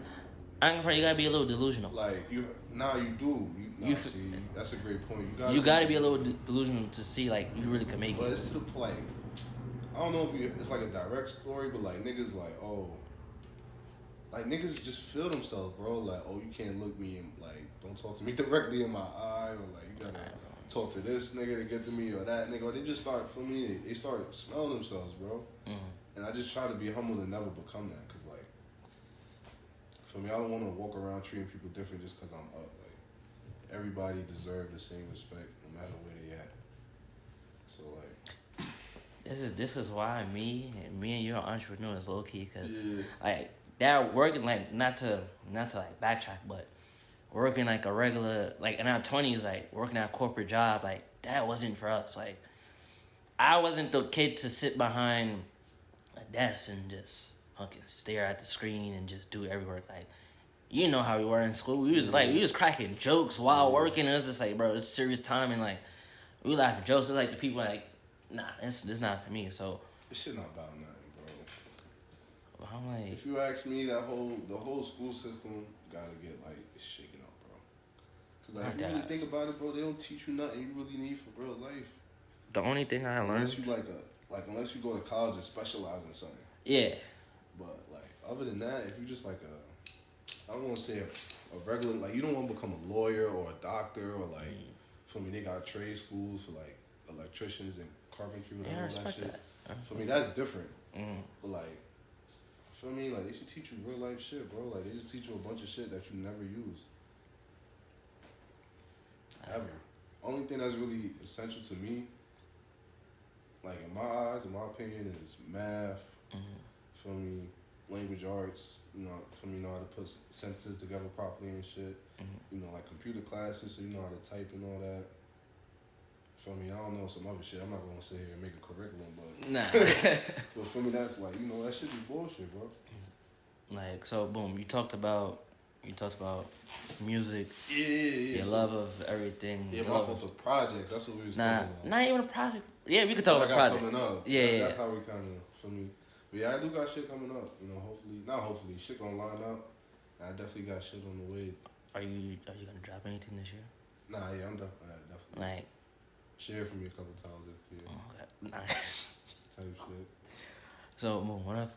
[SPEAKER 1] I ain't gonna you gotta be a little delusional.
[SPEAKER 2] Like you do. See, that's a great point.
[SPEAKER 1] You gotta be a little delusional to see like you really can make it.
[SPEAKER 2] But it's to play. I don't know if it's like a direct story, but like niggas like, oh, like niggas just feel themselves, bro. Like, oh, you can't look me in, like, don't talk to me directly in my eye, or like you gotta talk to this nigga to get to me or that nigga. Or they just start, for me, they start smelling themselves, bro. And I just try to be humble and never become that, cause like, for me, I don't want to walk around treating people different just cause I'm up. Like, everybody deserves the same respect, no matter where they at. So like,
[SPEAKER 1] this is why me and you are entrepreneurs, low key, cause like that working, like not to like backtrack, but working like a regular, like in our 20s, like working at a corporate job, like that wasn't for us. Like I wasn't the kid to sit behind a desk and just fucking stare at the screen and just do every work. Like, you know how we were in school. We was cracking jokes while working. It was just like, bro, it's serious time, and like we laughing jokes. It's like the people like, nah, this not for me. So
[SPEAKER 2] this shit not about nothing, bro.
[SPEAKER 1] I'm like,
[SPEAKER 2] if you ask me, the whole school system gotta get like shaken up, bro. Cause like, if you really think about it, bro, they don't teach you nothing you really need for real life.
[SPEAKER 1] The only thing I learned,
[SPEAKER 2] unless you go to college and specialize in something.
[SPEAKER 1] Yeah.
[SPEAKER 2] But like other than that, if you just like I don't want to say a regular, like you don't want to become a lawyer or a doctor or like, for me, they got trade schools for like electricians and carpentry and all that shit. For me, that's different. But like, for me, like they should teach you real life shit, bro. Like they just teach you a bunch of shit that you never use. Ever. Only thing that's really essential to me, like in my eyes, in my opinion, is math. For me, language arts. You know, for me, know how to put sentences together properly and shit. You know, like computer classes, so you know how to type and all that. For me, I don't know some other shit. I'm not gonna sit here and make a curriculum, but
[SPEAKER 1] nah.
[SPEAKER 2] But for me, that's like, you know, that shit be bullshit, bro.
[SPEAKER 1] Like, so boom, you talked about music.
[SPEAKER 2] Yeah.
[SPEAKER 1] Your love of everything.
[SPEAKER 2] Yeah, my fault for project. That's what we was talking about.
[SPEAKER 1] Not even a project. Yeah, we could talk about project.
[SPEAKER 2] Coming up.
[SPEAKER 1] Yeah,
[SPEAKER 2] that's how we kind of, for me. But yeah, I do got shit coming up. You know, hopefully, shit gonna line up. I definitely got shit on the way.
[SPEAKER 1] Are you gonna drop anything this year?
[SPEAKER 2] Nah, yeah, I'm definitely.
[SPEAKER 1] Like,
[SPEAKER 2] share for me a couple times this year.
[SPEAKER 1] Okay, nice.
[SPEAKER 2] Type shit.
[SPEAKER 1] So,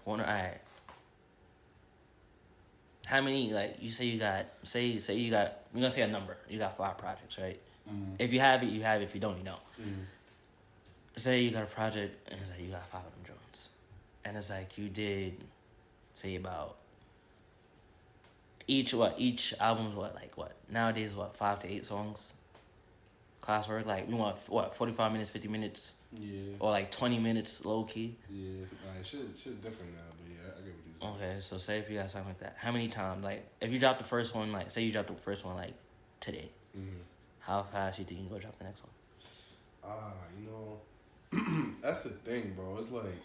[SPEAKER 1] alright. How many, like, you say you got, we're gonna say a number. You got 5 projects, right? If you have it, you have it. If you don't, you don't. Say you got a project, and it's like you got 5 of them joints. And it's like you did, say about, each album's what? Nowadays, 5 to 8 songs? Classwork, like, we want, 45 minutes, 50 minutes?
[SPEAKER 2] Yeah.
[SPEAKER 1] Or like 20 minutes, low key?
[SPEAKER 2] Yeah. Like, shit different now, but yeah, I get what you're saying.
[SPEAKER 1] Okay, so say if you got something like that, how many times, like, if you drop the first one, like, say you dropped the first one, like, today, how fast you think you go drop the next one?
[SPEAKER 2] You know, that's the thing, bro. It's like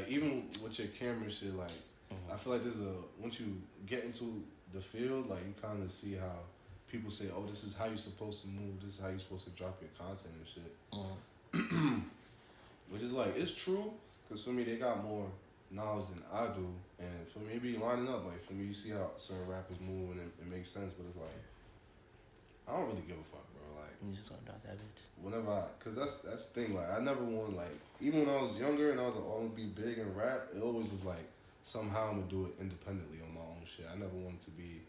[SPEAKER 2] even with your camera shit, like, I feel like once you get into the field, like, you kind of see how people say, oh, this is how you're supposed to move, this is how you're supposed to drop your content and shit. Which is like, it's true, because for me, they got more knowledge than I do, and for me, it be lining up. Like, for me, you see how certain rappers move, and it makes sense, but it's like, I don't really give a fuck, bro. Like,
[SPEAKER 1] You just gonna drop that bitch?
[SPEAKER 2] Whenever because that's the thing, like, I never wanted, like, even when I was younger and I was like, oh, I'm gonna be big in rap, it always was like, somehow I'm gonna do it independently on my own shit. I never wanted to be,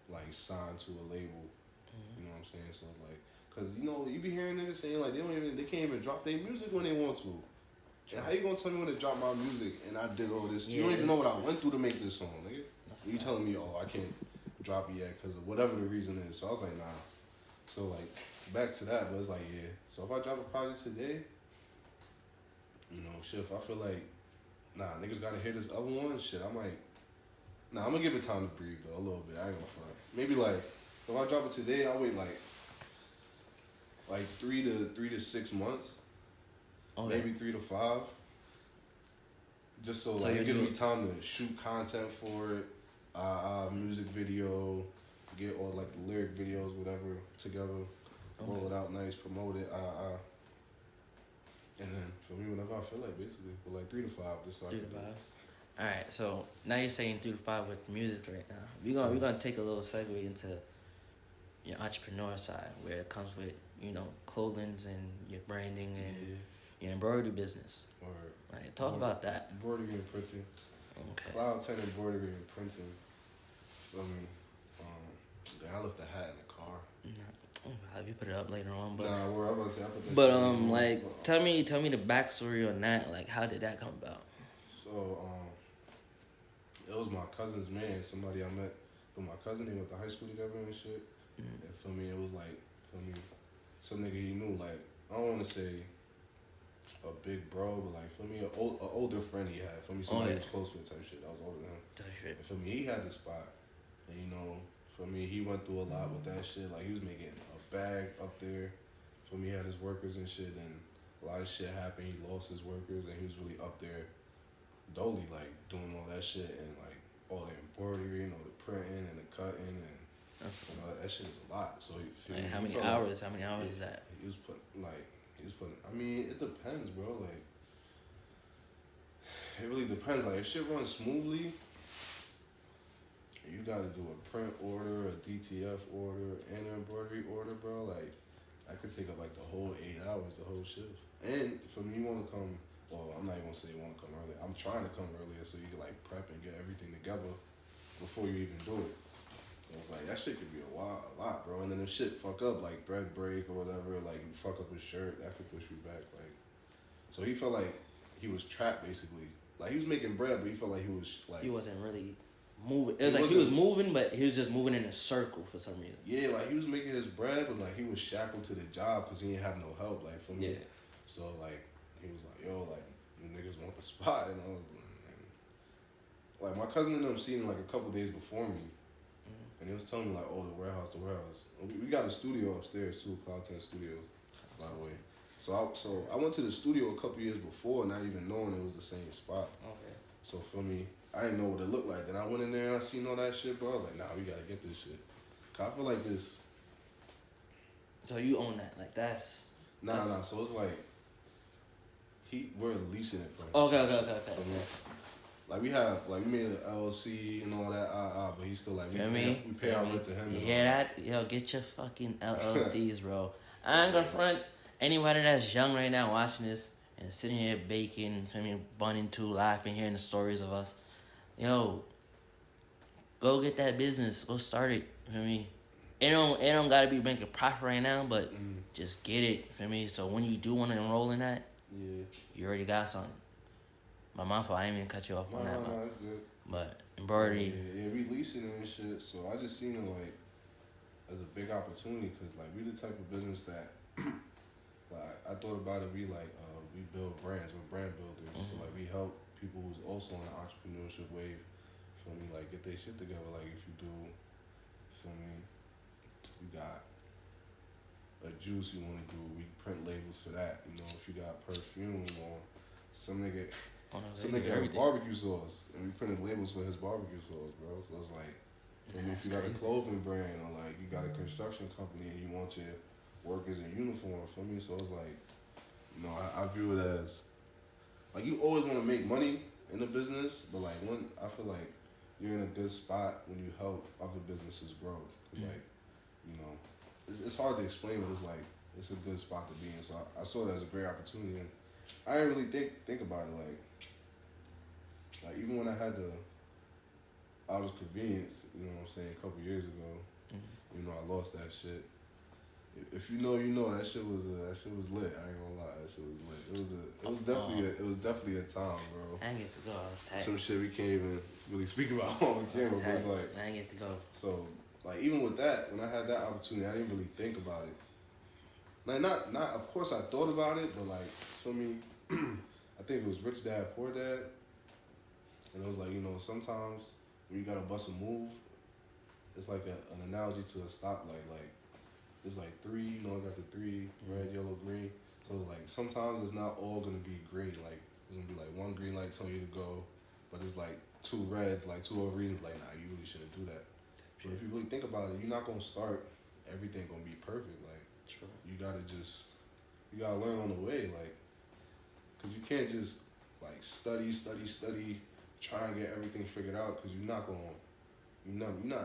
[SPEAKER 2] like, signed to a label. You know what I'm saying? So it's like, cause you know, you be hearing niggas saying like they can't even drop their music when they want to. And how you gonna tell me when to drop my music and I did all this? You don't even know what I went through to make this song, nigga. You telling me, oh, I can't drop it yet because of whatever the reason is. So I was like, nah. So like, back to that, but it's like, yeah. So if I drop a project today, you know, shit, if I feel like, nah, niggas gotta hear this other one, shit, I might, nah, I'm gonna give it time to breathe though, a little bit. I ain't gonna front. Maybe like, if I drop it today, I'll wait like 3 to 6 months, maybe 3 to 5, just so like it gives me time to shoot content for it, music video, get all like the lyric videos, whatever, together, roll it out nice, promote it, and then for me, whenever I feel like, basically, but like 3 to 5, just so
[SPEAKER 1] 3
[SPEAKER 2] I
[SPEAKER 1] to
[SPEAKER 2] can
[SPEAKER 1] 5. All right, so now you're saying 3 to 5 with music right now. We're gonna take a little segue into your entrepreneur side, where it comes with, you know, clothing and your branding and your embroidery business. Right, talk about that.
[SPEAKER 2] Embroidery and printing.
[SPEAKER 1] Okay.
[SPEAKER 2] Cloud 10 embroidery and printing. I left the hat in the car.
[SPEAKER 1] I'll have you put it up later on, but
[SPEAKER 2] Nah, I'm about to say I put that.
[SPEAKER 1] but
[SPEAKER 2] shit
[SPEAKER 1] like tell me the backstory on that. Like, how did that come about?
[SPEAKER 2] So it was my cousin's man. Somebody I met with my cousin. They went to high school together and shit.
[SPEAKER 1] Mm-hmm.
[SPEAKER 2] And for me, it was like some nigga he knew. Like, I don't want to say a big bro, but like for me, an older friend he had. For me, somebody he was close with type shit. I was older than him. And for me, he had the spot. And you know, for me, he went through a lot with that shit. Like, he was making a bag up there. For me, he had his workers and shit. And a lot of shit happened. He lost his workers, and he was really up there, dolly, like doing all that shit and like all the embroidery and all the printing and the cutting and that shit is a lot. So
[SPEAKER 1] like, how many hours? How many hours is that?
[SPEAKER 2] He was putting. I mean, it depends, bro. Like, it really depends. Like, if shit runs smoothly, you gotta do a print order, a DTF order, and an embroidery order, bro. Like, I could take up like the whole 8 hours, the whole shift. And for me, you want to come. Well, I'm not even gonna say you want to come early. I'm trying to come earlier so you can like prep and get everything together before you even do it. So it's like that shit could be a lot, bro. And then if shit fuck up, like thread break or whatever, like you fuck up his shirt, that could push you back. Like, so he felt like he was trapped basically. Like, he was making bread, but he felt like he was like,
[SPEAKER 1] he wasn't really moving. It was like he was moving, but he was just moving in a circle for some reason.
[SPEAKER 2] Yeah, like he was making his bread, but like he was shackled to the job because he didn't have no help. Like, for me.
[SPEAKER 1] Yeah.
[SPEAKER 2] So like he was like, yo, like, you niggas want the spot, and I was like, my cousin ended up seeing him like a couple days before me. And he was telling me, like, oh, the warehouse. We got a studio upstairs, too, Cloud 10 Studios, by the way. So I went to the studio a couple years before, not even knowing it was the same spot.
[SPEAKER 1] Okay.
[SPEAKER 2] So for me, I didn't know what it looked like. Then I went in there and I seen all that shit, bro. I was like, nah, we gotta get this shit. Cause I feel like this.
[SPEAKER 1] So you own that? Like, that's...
[SPEAKER 2] Nah. So it's like, we're leasing it from him.
[SPEAKER 1] Okay.
[SPEAKER 2] Like, we made an LLC and all that, but he's still like, we pay our rent to him.
[SPEAKER 1] You hear that? Yo, get your fucking LLCs, bro. I ain't gonna front anybody that's young right now watching this and sitting here baking, bunning too, laughing, hearing the stories of us. Yo, go get that business. Go start it. It don't gotta be making profit right now, but just get it. So when you do want to enroll in that, you already got something. My fault, I ain't even cut you off on that.
[SPEAKER 2] No, that's good.
[SPEAKER 1] But embroidery.
[SPEAKER 2] Yeah, we leasing it and shit. So I just seen it like as a big opportunity because like we the type of business that like I thought about it. We build brands. We're brand builders. So like we help people who's also on the entrepreneurship wave. For me, like get their shit together. Like if you do, for me, you got a juice you want to do, we print labels for that. You know, if you got perfume or some nigga had barbecue sauce, and we printed labels for his barbecue sauce, bro. So it's like, if you got a clothing brand or like you got a construction company and you want your workers in uniform, for me, so it's like, you know, I view it as like you always want to make money in the business, but like I feel like you're in a good spot when you help other businesses grow. Like, you know, it's hard to explain, but it's like it's a good spot to be in. So I saw it as a great opportunity, and I didn't really think about it like even when I had the Outer's Convenience, you know what I'm saying, a couple years ago, you know, I lost that shit. If you know, you know, that shit was lit. I ain't gonna lie, that shit was lit. It was definitely a time, bro.
[SPEAKER 1] I didn't get to go. I was tired.
[SPEAKER 2] Some shit we can't even really speak about on camera, but it's like
[SPEAKER 1] I didn't get to go.
[SPEAKER 2] So like even with that, when I had that opportunity, I didn't really think about it. Like not of course I thought about it, but like for me, I think it was Rich Dad Poor Dad. And it was like, you know, sometimes when you gotta bust a move, it's like an analogy to a stoplight. Like, there's like three, you know, I got the three, red, yellow, green. So it's like, sometimes it's not all gonna be green. Like, there's gonna be like one green light telling you to go, but there's like two reds, like two other reasons, like, nah, you really shouldn't do that. But if you really think about it, you're not gonna start everything gonna be perfect. Like, you gotta learn on the way, like, cause you can't just like study, try and get everything figured out, because you're not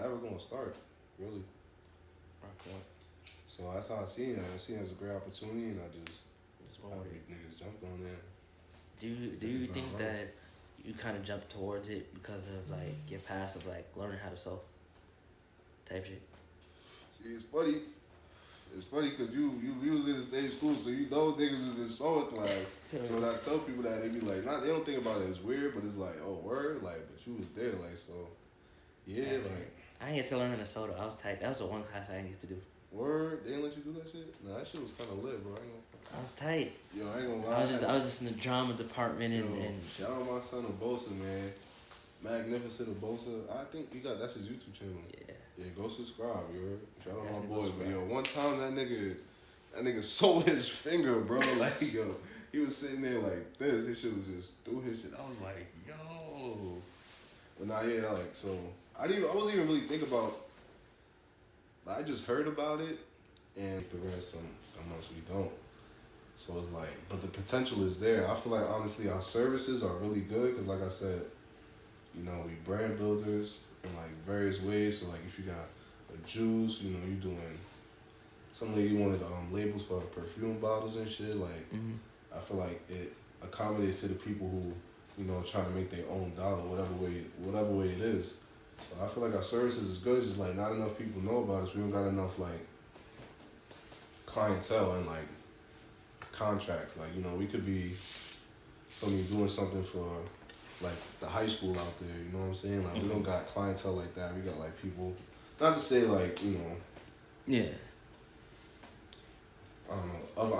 [SPEAKER 2] ever gonna start, really.
[SPEAKER 1] Okay.
[SPEAKER 2] So that's how I see it. I see it as a great opportunity, and I just happy niggas jumped on there.
[SPEAKER 1] Do you think that you kind of jump towards it because of like your past of like learning how to sew type shit?
[SPEAKER 2] See, it's funny. It's funny because you was in the same school, so you know niggas was in sewing class. So when I tell people that, they be like, they don't think about it as weird, but it's like, oh, word? Like, but you was there, like, so, yeah, like.
[SPEAKER 1] I didn't get to learn how to sew, though. I was tight. That was the one class I didn't get to do.
[SPEAKER 2] Word? They didn't let you do that shit? Nah, that shit was kind of lit, bro.
[SPEAKER 1] I was tight.
[SPEAKER 2] Yo, I ain't gonna lie.
[SPEAKER 1] I was just in the drama department and
[SPEAKER 2] shout out my son Abosa, man. Magnificent Abosa. I think that's his YouTube channel. Yeah, go subscribe, you heard? Shout out my boys, man. Yo, one time that nigga sold his finger, bro. Like, yo, he was sitting there like this. His shit was just through his shit. I was like, yo. But nah, yeah, like, so I wasn't even really thinking about. I just heard about it, and the rest some months we don't. So it's like, but the potential is there. I feel like honestly our services are really good because, like I said, you know, we brand builders in like various ways. So like, if you got a juice, you know, you doing. Some lady wanted labels for perfume bottles and shit. Like, I feel like it accommodates to the people who, you know, trying to make their own dollar, whatever way it is. So I feel like our services is good. It's just like not enough people know about us. We don't got enough like clientele and like contracts. Like, you know, we could be doing something for like the high school out there. You know what I'm saying? Like, we don't got clientele like that. We got like people. Not to say like, you know.
[SPEAKER 1] Yeah.
[SPEAKER 2] I don't know. Other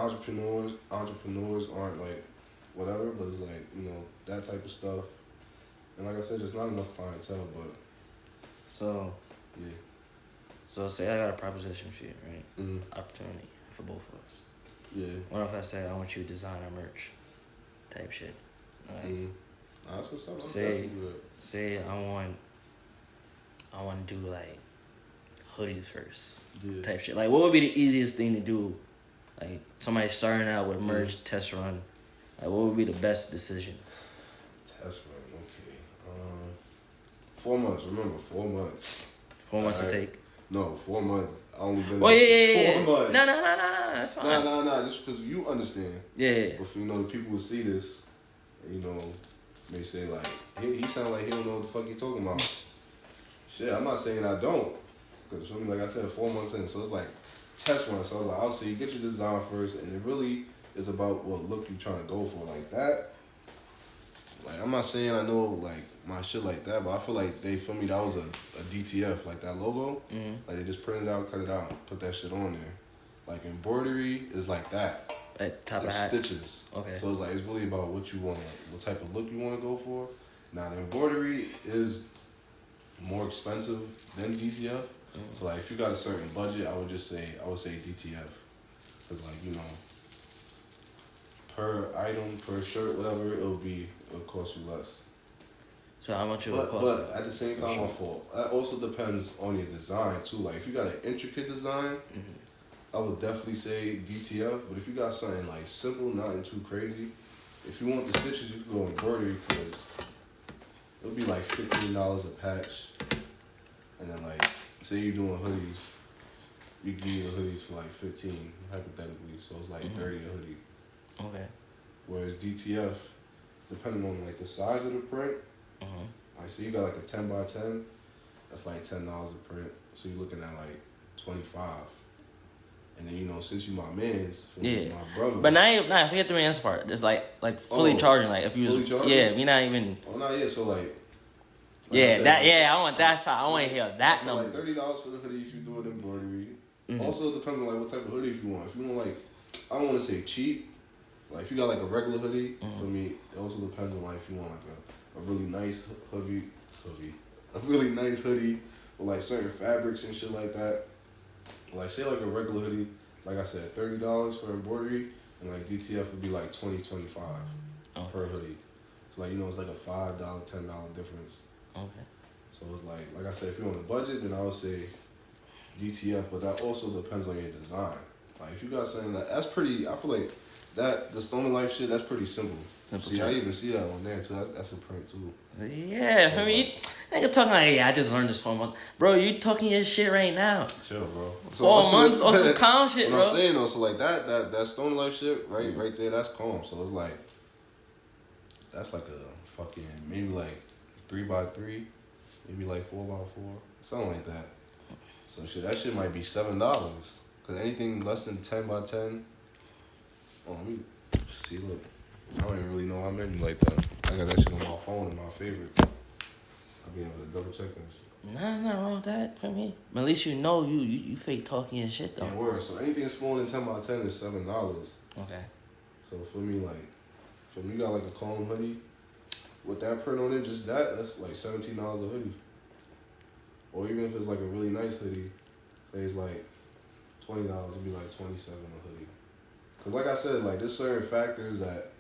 [SPEAKER 2] entrepreneurs aren't like whatever, but it's like, you know, that type of stuff. And like I said, just not enough clientele, but.
[SPEAKER 1] So,
[SPEAKER 2] yeah.
[SPEAKER 1] So say I got a proposition for you, right?
[SPEAKER 2] Mm-hmm.
[SPEAKER 1] Opportunity for both of us.
[SPEAKER 2] Yeah.
[SPEAKER 1] What if I say I want you to design our merch, type shit? Right?
[SPEAKER 2] Mm-hmm. That's what's up.
[SPEAKER 1] Say I want to do like hoodies first, type shit. Like, what would be the easiest thing to do? Like, somebody starting out with merch, test run. Like, what would be the best decision?
[SPEAKER 2] Test run, okay. 4 months. Remember, 4 months.
[SPEAKER 1] 4 months to take.
[SPEAKER 2] No, 4 months. I only been
[SPEAKER 1] there
[SPEAKER 2] 4 months.
[SPEAKER 1] No, that's fine.
[SPEAKER 2] No, just because you understand.
[SPEAKER 1] Yeah.
[SPEAKER 2] But you know, the people will see this, and, you know, may say like, he sound like he don't know what the fuck he talking about. Shit, I'm not saying I don't, because like I said, 4 months in, so it's like test run. So I was like, I'll see, get your design first, and it really is about what look you trying to go for, like that. Like, I'm not saying I know like my shit like that, but I feel like they feel me. That was a DTF, like that logo. Mm-hmm. Like, they just printed it out, cut it out, put that shit on there. Like, embroidery is like that.
[SPEAKER 1] At top of hat.
[SPEAKER 2] Stitches.
[SPEAKER 1] Okay.
[SPEAKER 2] So it's like, it's really about what you want, what type of look you want to go for. Now, the embroidery is more expensive than DTF. Mm-hmm. So like, if you got a certain budget, I would say DTF, because like, you know, per item, per shirt, whatever, it'll cost you less.
[SPEAKER 1] So how much it will cost?
[SPEAKER 2] But at the same time, that also depends on your design too. Like, if you got an intricate design, I would definitely say DTF. But if you got something like simple, nothing too crazy, if you want the stitches, you can go embroidery, because it'll be like $15 a patch. And then like, say you're doing hoodies, you can get your hoodies for like 15 hypothetically. So it's like 30 a hoodie. Okay. Whereas DTF, depending on like the size of the print, like, so you got like a 10 by 10, that's like $10 a print. So you're looking at like 25. And then, you know, since you my man's, my brother.
[SPEAKER 1] But now forget the man's part. It's like fully charging. Like, if you was, we not even.
[SPEAKER 2] Oh, not yet. So like
[SPEAKER 1] I want that side. I want to hear that
[SPEAKER 2] so
[SPEAKER 1] number.
[SPEAKER 2] Like $30 for the hoodie if you do it embroidery. Also, it depends on like what type of hoodie if you want. If you want like, I don't want to say cheap. Like, if you got like a regular hoodie, for me, it also depends on like if you want like a really nice hoodie, a really nice hoodie with like certain fabrics and shit like that. Like, say like a regular hoodie, like I said, $30 for embroidery, and like DTF would be like $20, $25 per hoodie. So like, you know, it's like a $5, $10 difference. Okay. So it's like I said, if you're on a budget, then I would say DTF, but that also depends on your design. Like, if you got something that's pretty, I feel like that the Stone Life shit, that's pretty simple. See, I even see that on there too. That's a print too.
[SPEAKER 1] Yeah, I mean, nigga talking like, I just learned this 4 months. Bro, you talking your shit right now.
[SPEAKER 2] Chill, bro.
[SPEAKER 1] 4 months on some calm shit, bro.
[SPEAKER 2] What I'm saying though, so like that Stone Life shit, right there, that's calm. So it's like, that's like a fucking maybe like 3x3, maybe like 4x4, something like that. So shit, that shit might be $7. Cause anything less than 10x10. Oh, let me see. Look, I don't even really know how many like that. I got that shit on my phone and my favorite. I'll be able to double check that shit.
[SPEAKER 1] Nah, nothing wrong with that for me. But at least you know you fake talking and shit though.
[SPEAKER 2] Yeah, word. So anything smaller than 10x10 is $7.
[SPEAKER 1] Okay.
[SPEAKER 2] So for me, like, for me, you got like a cologne hoodie with that print on it, just that's like $17 a hoodie. Or even if it's like a really nice hoodie, it's like $20, it'd be like $27 a hoodie. Cause like I said, like there's certain factors that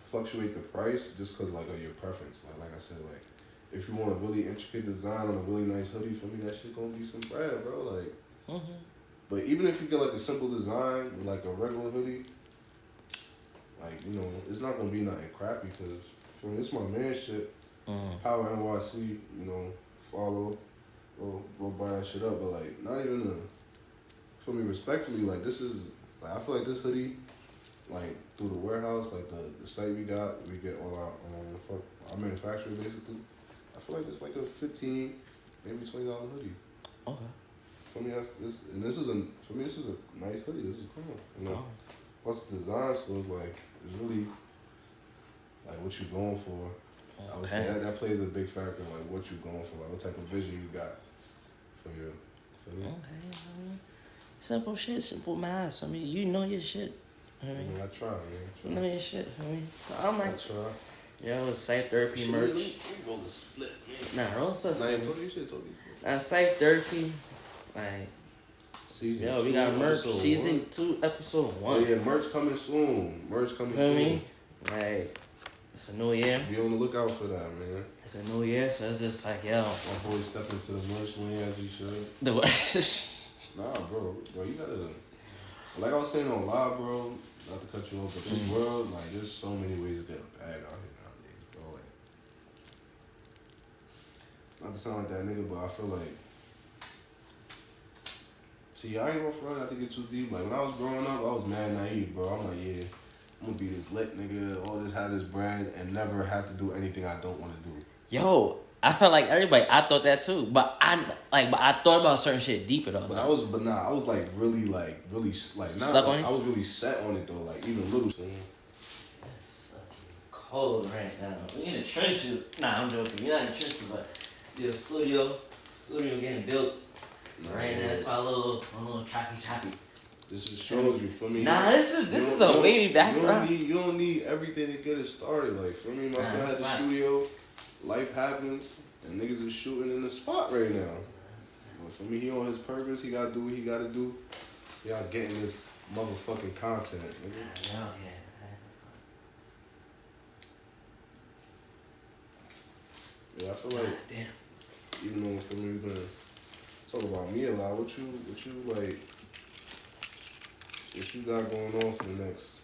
[SPEAKER 2] fluctuate the price just cause like of your preference. Like I said, like if you want a really intricate design on a really nice hoodie, for me that shit gonna be some bread, bro. Like, but even if you get like a simple design with like a regular hoodie, like you know, it's not gonna be nothing crappy. Cause for me, it's my man shit. Power NYC, you know, follow, go buy that shit up. But like, not even for me, respectfully, like this is, like I feel like this hoodie, like through the warehouse, like the site we get all our manufacturer basically. I feel like it's like a $15, maybe $20 hoodie.
[SPEAKER 1] Okay.
[SPEAKER 2] For me, this is a nice hoodie. This is cool. You know, plus the design, so it's like it's really like what you going for. I would say that plays a big factor in like what you going for, like what type of vision you got for you.
[SPEAKER 1] Okay. Simple shit, simple math. I mean, you know your shit. I mean,
[SPEAKER 2] I try, man.
[SPEAKER 1] You know your shit. I mean, so I'm like,
[SPEAKER 2] I try.
[SPEAKER 1] Yo, Psych Therapy merch.
[SPEAKER 2] We roll the split, man.
[SPEAKER 1] Nah, roll the
[SPEAKER 2] Nah, you told you shit.
[SPEAKER 1] Psych Therapy, like.
[SPEAKER 2] Season
[SPEAKER 1] Yo,
[SPEAKER 2] 2,
[SPEAKER 1] we got merch. Season
[SPEAKER 2] 1.
[SPEAKER 1] 2, episode 1.
[SPEAKER 2] Oh yeah, merch coming soon.
[SPEAKER 1] Feel me? Like, it's a new year.
[SPEAKER 2] Be on the lookout for that, man.
[SPEAKER 1] It's a new year, so it's just like, yo.
[SPEAKER 2] My boy stepped into the merch lane as he should.
[SPEAKER 1] The what?
[SPEAKER 2] Nah, bro, you gotta. Like I was saying on live, bro. Not to cut you off, but this world, like, there's so many ways to get a bag out here nowadays, bro. Like, not to sound like that nigga, but I feel like. See, I ain't gonna front, not to get too deep. Like, when I was growing up, I was mad naive, bro. I'm like, yeah, I'm gonna be this lit nigga, all this, have this bread, and never have to do anything I don't want to do.
[SPEAKER 1] Yo, I felt like everybody, I thought that too. But I thought about certain shit deeper though.
[SPEAKER 2] But I was like, really, like,
[SPEAKER 1] Stuck on it?
[SPEAKER 2] I was really set on it, though, like, even little.
[SPEAKER 1] It's cold right now. We in the trenches. Nah, I'm joking. You're not in the trenches, but the studio getting built. Right now, it's my little choppy.
[SPEAKER 2] This just shows you, for me.
[SPEAKER 1] Nah, this is a wavy background.
[SPEAKER 2] You don't need everything to get it started. Like, for me, my son had the studio, life happens, and niggas is shooting in the spot right now. But for me, he on his purpose, he gotta do what he gotta do. Y'all getting this motherfucking content, nigga.
[SPEAKER 1] Yeah.
[SPEAKER 2] Yeah, I feel like, even though for me, we're gonna talk about me a lot. What you got going on for the next?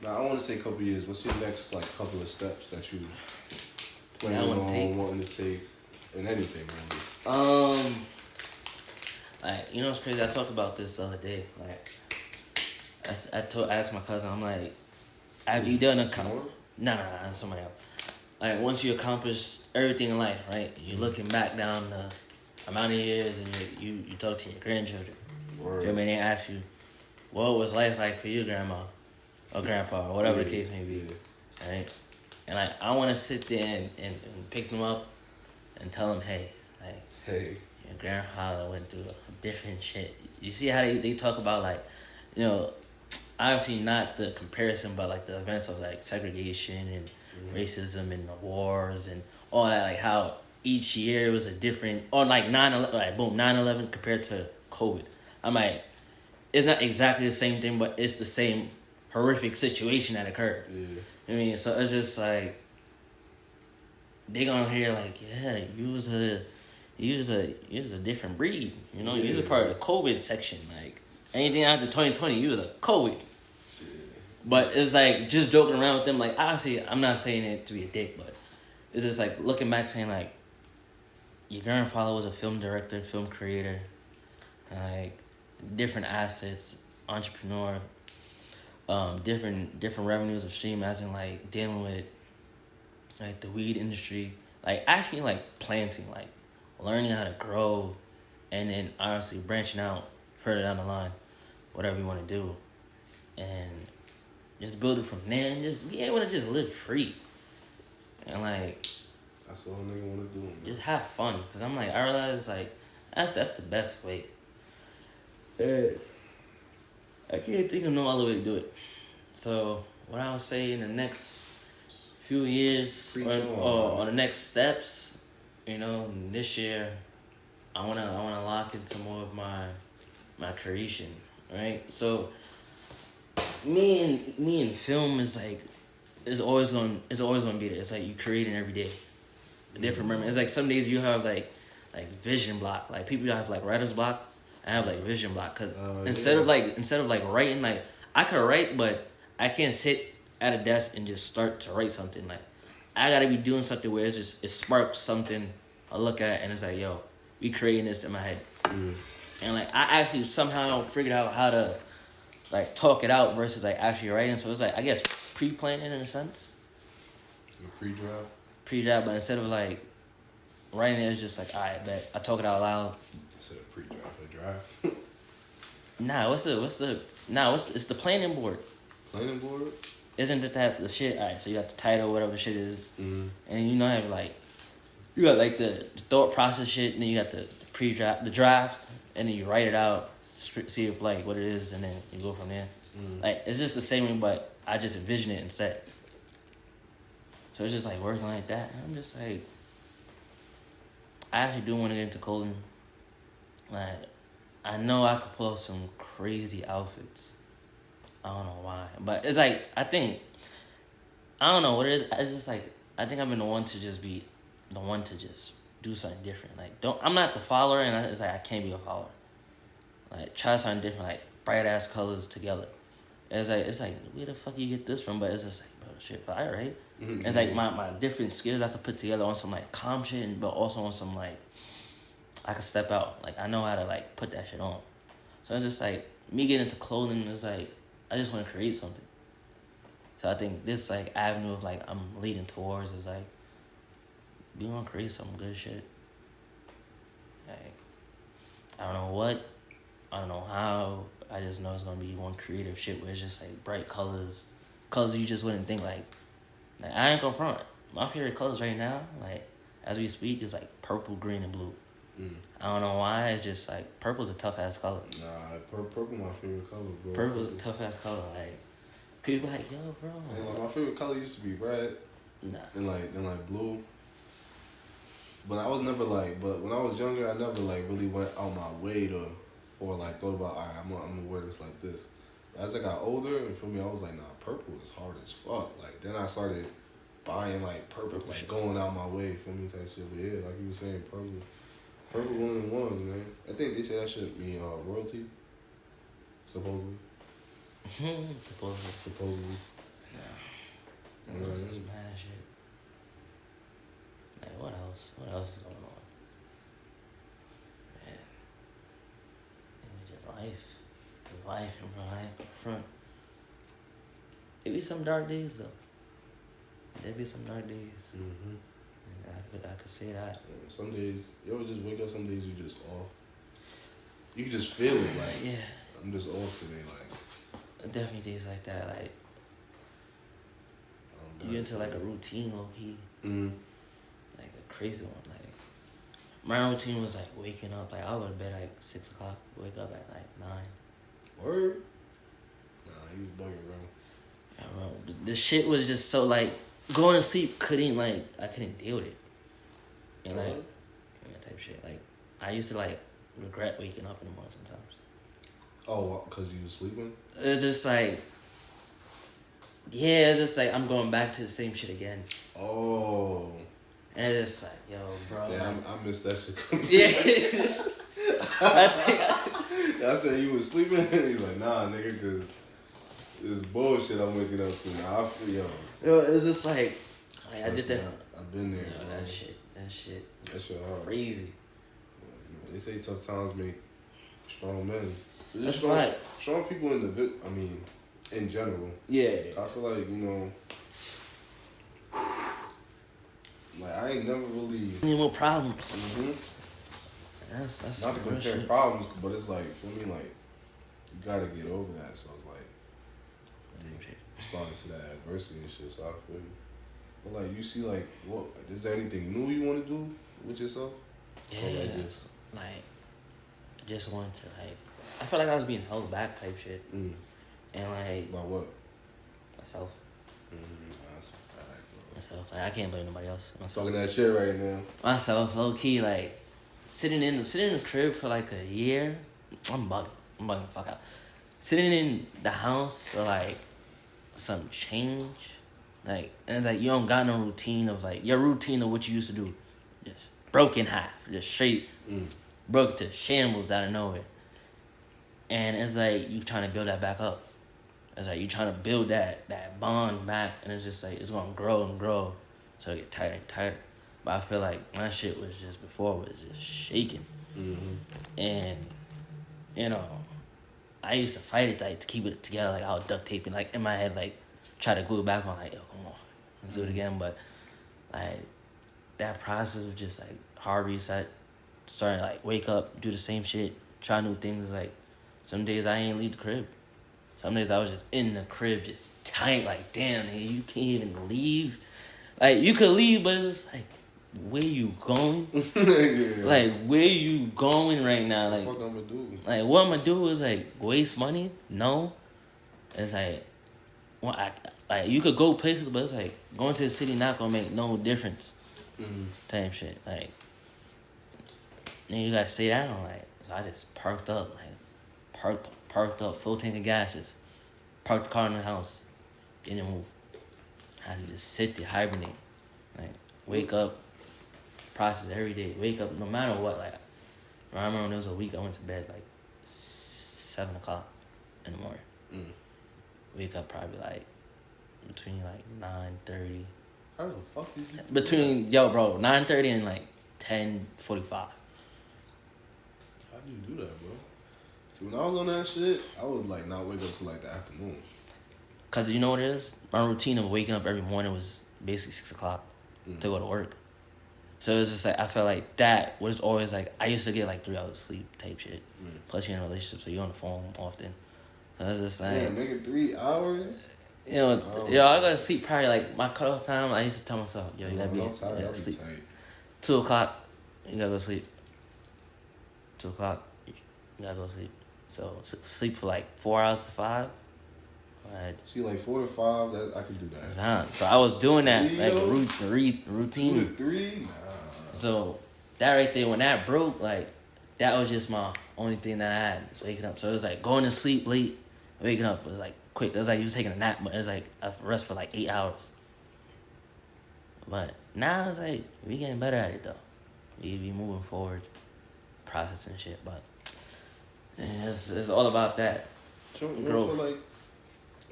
[SPEAKER 2] Now I want to say couple years. What's your next like couple of steps that you planning on wanting to take in anything? Really?
[SPEAKER 1] Like you know what's crazy? I talked about this the other day. Like I asked my cousin. I'm like, after you done nah, somebody else. Like once you accomplish everything in life, right? You're looking back down the amount of years, and you talk to your grandchildren. Feel me? They ask you, what was life like for you, grandma or grandpa, or whatever the case may be, right? And like I want to sit there and pick them up and tell them, hey, your grandfather went through different shit. You see how they talk about like, you know, obviously not the comparison, but like the events of like segregation and racism and the wars and all that, like how each year was a different, or like 9/11, like boom, 9/11 compared to COVID. I'm like, it's not exactly the same thing, but it's the same horrific situation that occurred. Yeah. I mean, so it's just like they gonna hear like, yeah, you was a different breed. You know, you was a part of the COVID section. Like anything after 2020, you was a COVID. But it's like just joking around with them. Like obviously, I'm not saying it to be a dick, but it's just like looking back, saying like, your grandfather was a film director, film creator, like different assets, entrepreneur. different revenues of stream, as in like dealing with like the weed industry, like actually like planting, like learning how to grow, and then honestly branching out further down the line, whatever you want to do, and just build it from there, and just be able to just live free, and like
[SPEAKER 2] That's all nigga want to do, man.
[SPEAKER 1] just have fun. Cause I'm like, I realize like that's the best way. I can't think of no other way to do it. So what I would say in the next few years or the next steps, you know, this year, I wanna lock into more of my creation, right? So me and film is like it's always gonna be there. It's like you creating every day, a different memory. It's like some days you have like vision block. Like people have like writer's block. I have like vision block because instead of like writing, like I could write, but I can't sit at a desk and just start to write something. Like I gotta be doing something where it sparks something I look at and it's like, yo, we creating this in my head. And like I actually somehow figured out how to like talk it out versus like actually writing. So it's like I guess pre-planning in a sense.
[SPEAKER 2] Pre-draft.
[SPEAKER 1] Pre-draft, but instead of like writing it, it's just like, alright, bet I talk it out loud.
[SPEAKER 2] Instead of pre-draft, a draft.
[SPEAKER 1] It's the planning board.
[SPEAKER 2] Planning board?
[SPEAKER 1] Isn't that the shit? Alright, so you got the title, whatever shit is,
[SPEAKER 2] and
[SPEAKER 1] you know have like you got like the thought process shit, and then you got the pre-draft, the draft, and then you write it out, see if like what it is, and then you go from there. Like it's just the same way, but I just envision it instead. So it's just like working like that. And I'm just like, I actually do want to get into clothing. Like I know I could pull off some crazy outfits. I don't know why, but it's like I don't know what it is. It's just like I think I've been the one to just do something different. Like I'm not the follower, and it's like I can't be a follower. Like try something different, like bright ass colors together. It's like where the fuck you get this from? But it's just like, bro, shit fire, right? It's like my different skills I could put together on some like calm shit, but also on some like I could step out. Like I know how to like put that shit on. So it's just like me getting into clothing is like I just want to create something. So I think this like avenue of like I'm leading towards is like we want to create some good shit. Like I don't know what, I don't know how. I just know it's gonna be one creative shit where it's just like bright colors you just wouldn't think like I ain't gonna front. My favorite colors right now, like as we speak, is like purple, green, and blue. I don't know why. It's just like purple's a tough ass color.
[SPEAKER 2] Nah, purple my favorite color, bro.
[SPEAKER 1] Purple's a tough ass color. Like people like, yo, bro.
[SPEAKER 2] And, like, my favorite color used to be red.
[SPEAKER 1] Nah.
[SPEAKER 2] And like blue. But I was never like. But when I was younger, I never like really went out my way to, or like thought about, alright, I'm gonna wear this like this. But as I got older, and for me, I was like, nah, purple is hard as fuck. Like then I started buying like purple, like going out my way for me type shit. But yeah, like you were saying, purple one of the ones, man. I think they say that should be royalty. Supposedly. Supposedly.
[SPEAKER 1] Yeah. That's mad shit. Like what else? What else is going on? Man. It's just life. It's life in front. It be some dark days though. There be some dark days. I could say that.
[SPEAKER 2] Yeah, some days you ever just wake up. Some days you just off. You can just feel it, like
[SPEAKER 1] yeah.
[SPEAKER 2] I'm just off today, like.
[SPEAKER 1] Definitely days like that, like you into like a routine, low key. Like a crazy one. Like my routine was like waking up. Like I would go to bed like 6 o'clock. Wake up at like 9.
[SPEAKER 2] Word. Nah, you was bugging, bro.
[SPEAKER 1] Yeah, bro. The shit was just so like going to sleep I couldn't deal with it. And like type shit. Like I used to like regret waking up in the morning sometimes.
[SPEAKER 2] Oh, cause you was sleeping?
[SPEAKER 1] It's just like, yeah, it's just like I'm going back to the same shit again.
[SPEAKER 2] Oh.
[SPEAKER 1] And it's just like, yo, bro.
[SPEAKER 2] Yeah, I missed that shit.
[SPEAKER 1] Yeah, it's just,
[SPEAKER 2] I said you was sleeping, and he's like, nah, nigga, cause this bullshit I'm waking up to now. I feel
[SPEAKER 1] yo, it's just like I did that.
[SPEAKER 2] I've been there.
[SPEAKER 1] Yo, that shit
[SPEAKER 2] hard.
[SPEAKER 1] crazy.
[SPEAKER 2] They say tough times make strong men.
[SPEAKER 1] That's
[SPEAKER 2] strong,
[SPEAKER 1] right.
[SPEAKER 2] Strong people in the In general.
[SPEAKER 1] Yeah.
[SPEAKER 2] I feel like, you know, like I ain't never really.
[SPEAKER 1] Any more problems?
[SPEAKER 2] Mm-hmm.
[SPEAKER 1] That's
[SPEAKER 2] Not to compare
[SPEAKER 1] shit.
[SPEAKER 2] problems, but it's like for me, like you gotta get over that. So it's like responding to that adversity and shit. So I feel you. But like you see, like what is there anything new you want to do with yourself?
[SPEAKER 1] Yeah.
[SPEAKER 2] Or like just
[SPEAKER 1] Like, I just wanted to like. I felt like I was being held back type shit, and like
[SPEAKER 2] about what?
[SPEAKER 1] myself.
[SPEAKER 2] That's a fact, bro.
[SPEAKER 1] Myself. Like I can't blame nobody else. Myself.
[SPEAKER 2] Talking that shit right now.
[SPEAKER 1] Myself, low key, like sitting in the crib for like a year. I'm bugging the fuck out. Sitting in the house for like some change, like, and it's like you don't got no routine of like your routine of what you used to do, just broke in half, just straight broke to shambles out of nowhere. And it's like you trying to build that back up. It's like you trying to build that bond back, and it's just like it's gonna grow and grow, so it get tighter and tighter. But I feel like my shit was just before was just shaking, and you know, I used to fight it like to keep it together. Like I was duct taping, like in my head, like try to glue it back on. Like yo, come on, let's do it again. But like that process was just like hard reset. Starting to like wake up, do the same shit, try new things. Like some days I ain't leave the crib. Some days I was just in the crib, just tight. Like damn, hey, you can't even leave. Like you could leave, but it's just like where you going?
[SPEAKER 2] Yeah.
[SPEAKER 1] Like where you going right now? Like
[SPEAKER 2] what the fuck I'm gonna do?
[SPEAKER 1] Like what I'm gonna do is like waste money? No. It's like, well, like you could go places, but it's like going to the city not gonna make no difference. Type shit. Like then you gotta stay down. Like so I just parked up, like parked up, full tank of gas, just parked the car in the house, didn't move. I had to just sit there, hibernate, like wake up, process every day, wake up no matter what. Like I remember when it was a week, I went to bed like 7:00 in the morning. Wake up probably like between like 9:30.
[SPEAKER 2] How the fuck did you do
[SPEAKER 1] Between
[SPEAKER 2] that?
[SPEAKER 1] yo, bro, 9:30 and like 10:45.
[SPEAKER 2] How do you do that, bro? See, when I was on that shit, I would like not wake up till like the afternoon.
[SPEAKER 1] Cause you know what it is? My routine of waking up every morning was basically 6:00 to go to work. So it's just like I felt like that was always like I used to get like 3 hours of sleep type shit. Plus you're in a relationship, so you're on the phone often. So it's just like
[SPEAKER 2] yeah, nigga, 3 hours.
[SPEAKER 1] you know, yo, I gotta sleep probably like my cutoff time. I used to tell myself, yo, you gotta be, sleep. 2:00, you gotta go to sleep. 2:00, you gotta go to sleep. So sleep for like 4 hours to 5. Right.
[SPEAKER 2] See, like 4 to 5, that I could do that.
[SPEAKER 1] So I was doing that like
[SPEAKER 2] Routine.
[SPEAKER 1] routine.
[SPEAKER 2] 2 to 3, nah.
[SPEAKER 1] So that right there, when that broke, like that was just my only thing that I had was waking up. So it was like going to sleep late, waking up was like quick. It was like you was taking a nap, but it was like a rest for like 8 hours. But now it's like we getting better at it though. We be moving forward, processing shit. But and it's all about that.
[SPEAKER 2] You don't
[SPEAKER 1] growth.
[SPEAKER 2] feel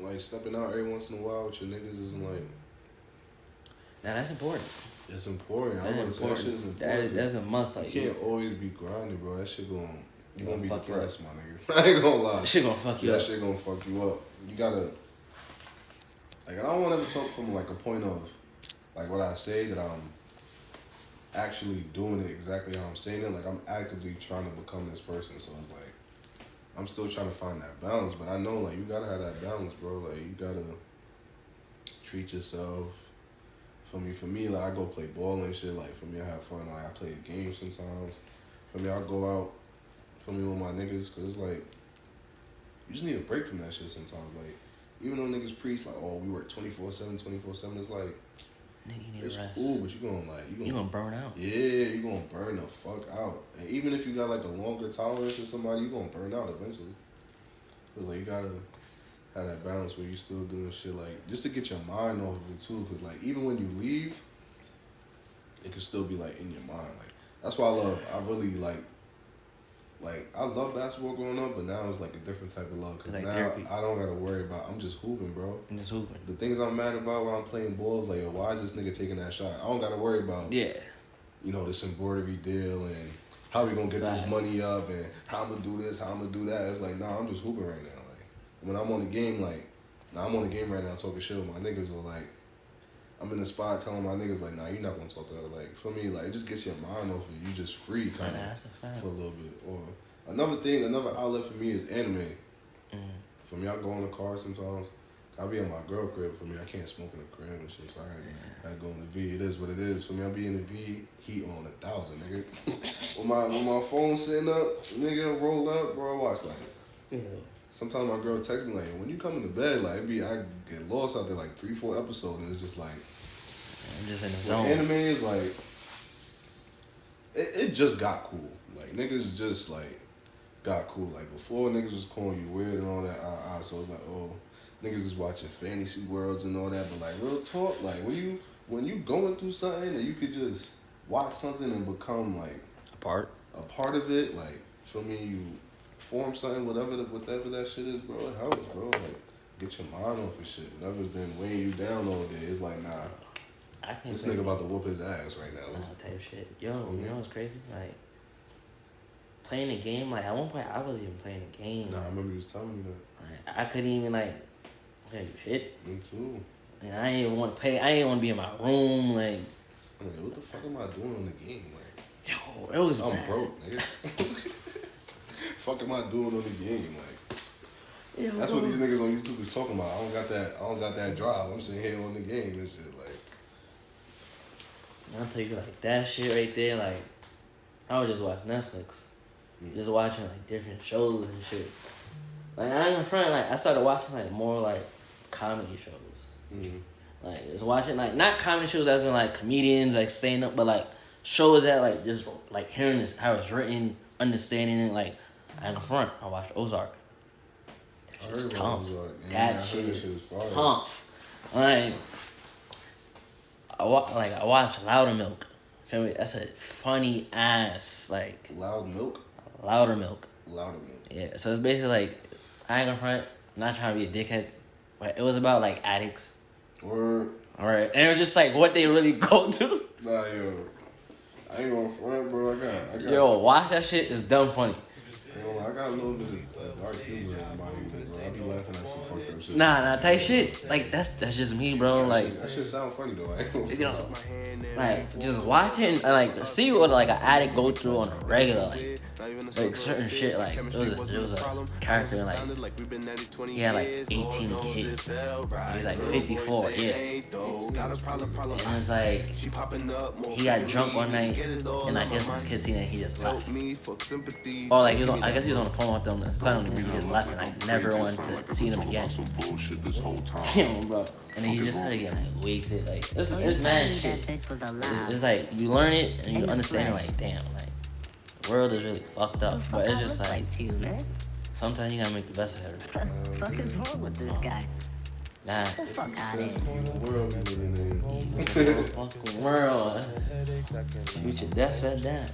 [SPEAKER 2] like stepping out every once in a while with your niggas isn't like.
[SPEAKER 1] Now that's important.
[SPEAKER 2] It's important.
[SPEAKER 1] That's
[SPEAKER 2] I was gonna say that shit is important.
[SPEAKER 1] That's a must. Like
[SPEAKER 2] You can't always be grinding, bro. That shit you gonna be
[SPEAKER 1] fuck you up.
[SPEAKER 2] depressed, my nigga. I ain't gonna lie.
[SPEAKER 1] That shit gonna fuck you
[SPEAKER 2] That
[SPEAKER 1] up.
[SPEAKER 2] shit gonna fuck you up. You gotta. Like, I don't want to ever talk from like a point of, like what I say that I'm actually doing it exactly how I'm saying it. Like I'm actively trying to become this person. So it's like I'm still trying to find that balance. But I know like you gotta have that balance, bro. Like you gotta treat yourself. For me, like I go play ball and shit. Like for me, I have fun. Like I play the game sometimes. For me, I'll go out. For me, with my niggas, cause it's like you just need a break from that shit sometimes. Like even though niggas preach like, oh, we work 24/7, 24/7. It's like
[SPEAKER 1] Nigga, you need
[SPEAKER 2] it's
[SPEAKER 1] to rest.
[SPEAKER 2] cool, but you gonna
[SPEAKER 1] burn out.
[SPEAKER 2] Yeah, you gonna burn the fuck out. And even if you got like a longer tolerance with somebody, you gonna burn out eventually. Cause like you gotta have that balance where you still doing shit like just to get your mind off of it too. Cause like even when you leave, it can still be like in your mind. Like that's why I really like I love basketball growing up, but now it's like a different type of love. Cause
[SPEAKER 1] like
[SPEAKER 2] now
[SPEAKER 1] therapy.
[SPEAKER 2] I don't gotta worry about. I'm just hooping, bro.
[SPEAKER 1] I'm just hooping.
[SPEAKER 2] The things I'm mad about when I'm playing balls, like, yo, why is this nigga taking that shot? I don't gotta worry about,
[SPEAKER 1] Yeah.
[SPEAKER 2] you know, this embroidery deal and how we gonna get this money up and how I'm gonna do this, how I'm gonna do that. It's like, nah, I'm just hooping right now. Like, when I'm on the game, like, Now I'm on the game right now talking shit with my niggas, or like I'm in the spot telling my niggas like, nah, you're not gonna talk to her. Like for me, like it just gets your mind off it. You just free kind of for a little bit. Or another outlet for me is anime. For me, I go in the car sometimes. I be in my girl crib. For me, I can't smoke in the crib and shit, so I go in the V. It is what it is. For me, I be in the V, heat on 1,000, nigga. when my phone sitting up, nigga, roll up, bro, I watch like. Sometimes my girl text me like, when you come into bed, like I get lost out there like 3-4 episodes, and it's just like,
[SPEAKER 1] I'm just in the zone.
[SPEAKER 2] Anime is like, it just got cool. Like niggas just like got cool. Like before, niggas was calling you weird and all that. So it's like, oh, niggas is watching fantasy worlds and all that. But like real talk, like when you going through something and you could just watch something and become like a part of it. Like for me, you form something, whatever that shit is, bro. It helps, bro. Like get your mind off of shit. Whatever's been weighing you down all day, it's like, nah. This nigga about to whoop his ass right now.
[SPEAKER 1] Type shit. Yo, you know what's crazy? Like playing a game. Like at one point, I wasn't even playing a game.
[SPEAKER 2] Nah, I remember you was telling me that.
[SPEAKER 1] Like, I couldn't even like play shit.
[SPEAKER 2] Me too.
[SPEAKER 1] And I didn't even want to play. I didn't want to be in my room. Like,
[SPEAKER 2] I'm like, what the fuck am I doing on the game? Like,
[SPEAKER 1] yo, it was.
[SPEAKER 2] I'm broke, nigga. Fuck am I doing on the game? Like, yo, that's what these niggas on YouTube is talking about. I don't got that drive. I'm sitting here on the game and shit. Like,
[SPEAKER 1] I'll tell you, like that shit right there. Like, I would just watch Netflix, just watching like different shows and shit. Like I ain't gonna front. Like I started watching like more like comedy shows. Like just watching like not comedy shows as in like comedians like stand up, but like shows that like just like hearing this how it's written, understanding it. Like I ain't gonna front. I watched Ozark. That shit's tough. That shit is tough. Like. I watch Loudermilk. Feel me? That's a funny ass like.
[SPEAKER 2] Loudermilk.
[SPEAKER 1] Loudermilk. Yeah. So it's basically like, I ain't gonna front. I'm not trying to be a dickhead, but it was about like addicts.
[SPEAKER 2] Word.
[SPEAKER 1] All right, and it was just like what they really go to.
[SPEAKER 2] Nah, yo, I ain't gonna front, bro. I got.
[SPEAKER 1] Yo, watch that shit. It's dumb funny.
[SPEAKER 2] I got a little bit of dark humor in my humor, bro. I be laughing at some fucked up shit.
[SPEAKER 1] Nah, type shit. Like that's just me, bro. Like
[SPEAKER 2] that shit sound funny though. I ain't
[SPEAKER 1] you know, like just watching, like see what like an addict go through on a regular, like certain shit. Like there was a character like he had like 18 kids. He was like 54, yeah. And it was like he got drunk one night, and I guess his kids seen it, he just left. Or like I guess he was on the phone with them and suddenly he just left, and I never wanted to see them again. Yeah, bro. And then you just started getting like wasted. Like it's mad shit. It's like you learn it and you understand it. Like damn, like the world is really fucked up. But it's just like sometimes you gotta make the best of it.
[SPEAKER 3] What the fuck is wrong with this guy?
[SPEAKER 1] Nah.
[SPEAKER 3] Get the fuck out of here.
[SPEAKER 1] Fucking world. Future death said that.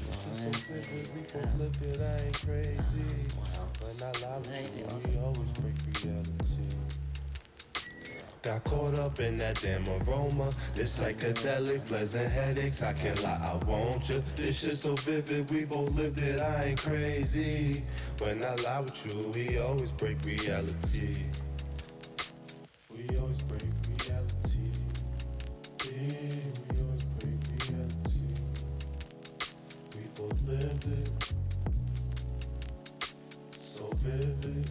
[SPEAKER 4] Got caught up in that damn aroma. This psychedelic, pleasant headaches. I can't lie, I want you. This shit so vivid, we both lived it. I ain't crazy. When I lie with you, we always break reality. We always break reality. Yeah, we always break reality. We both lived it. So vivid.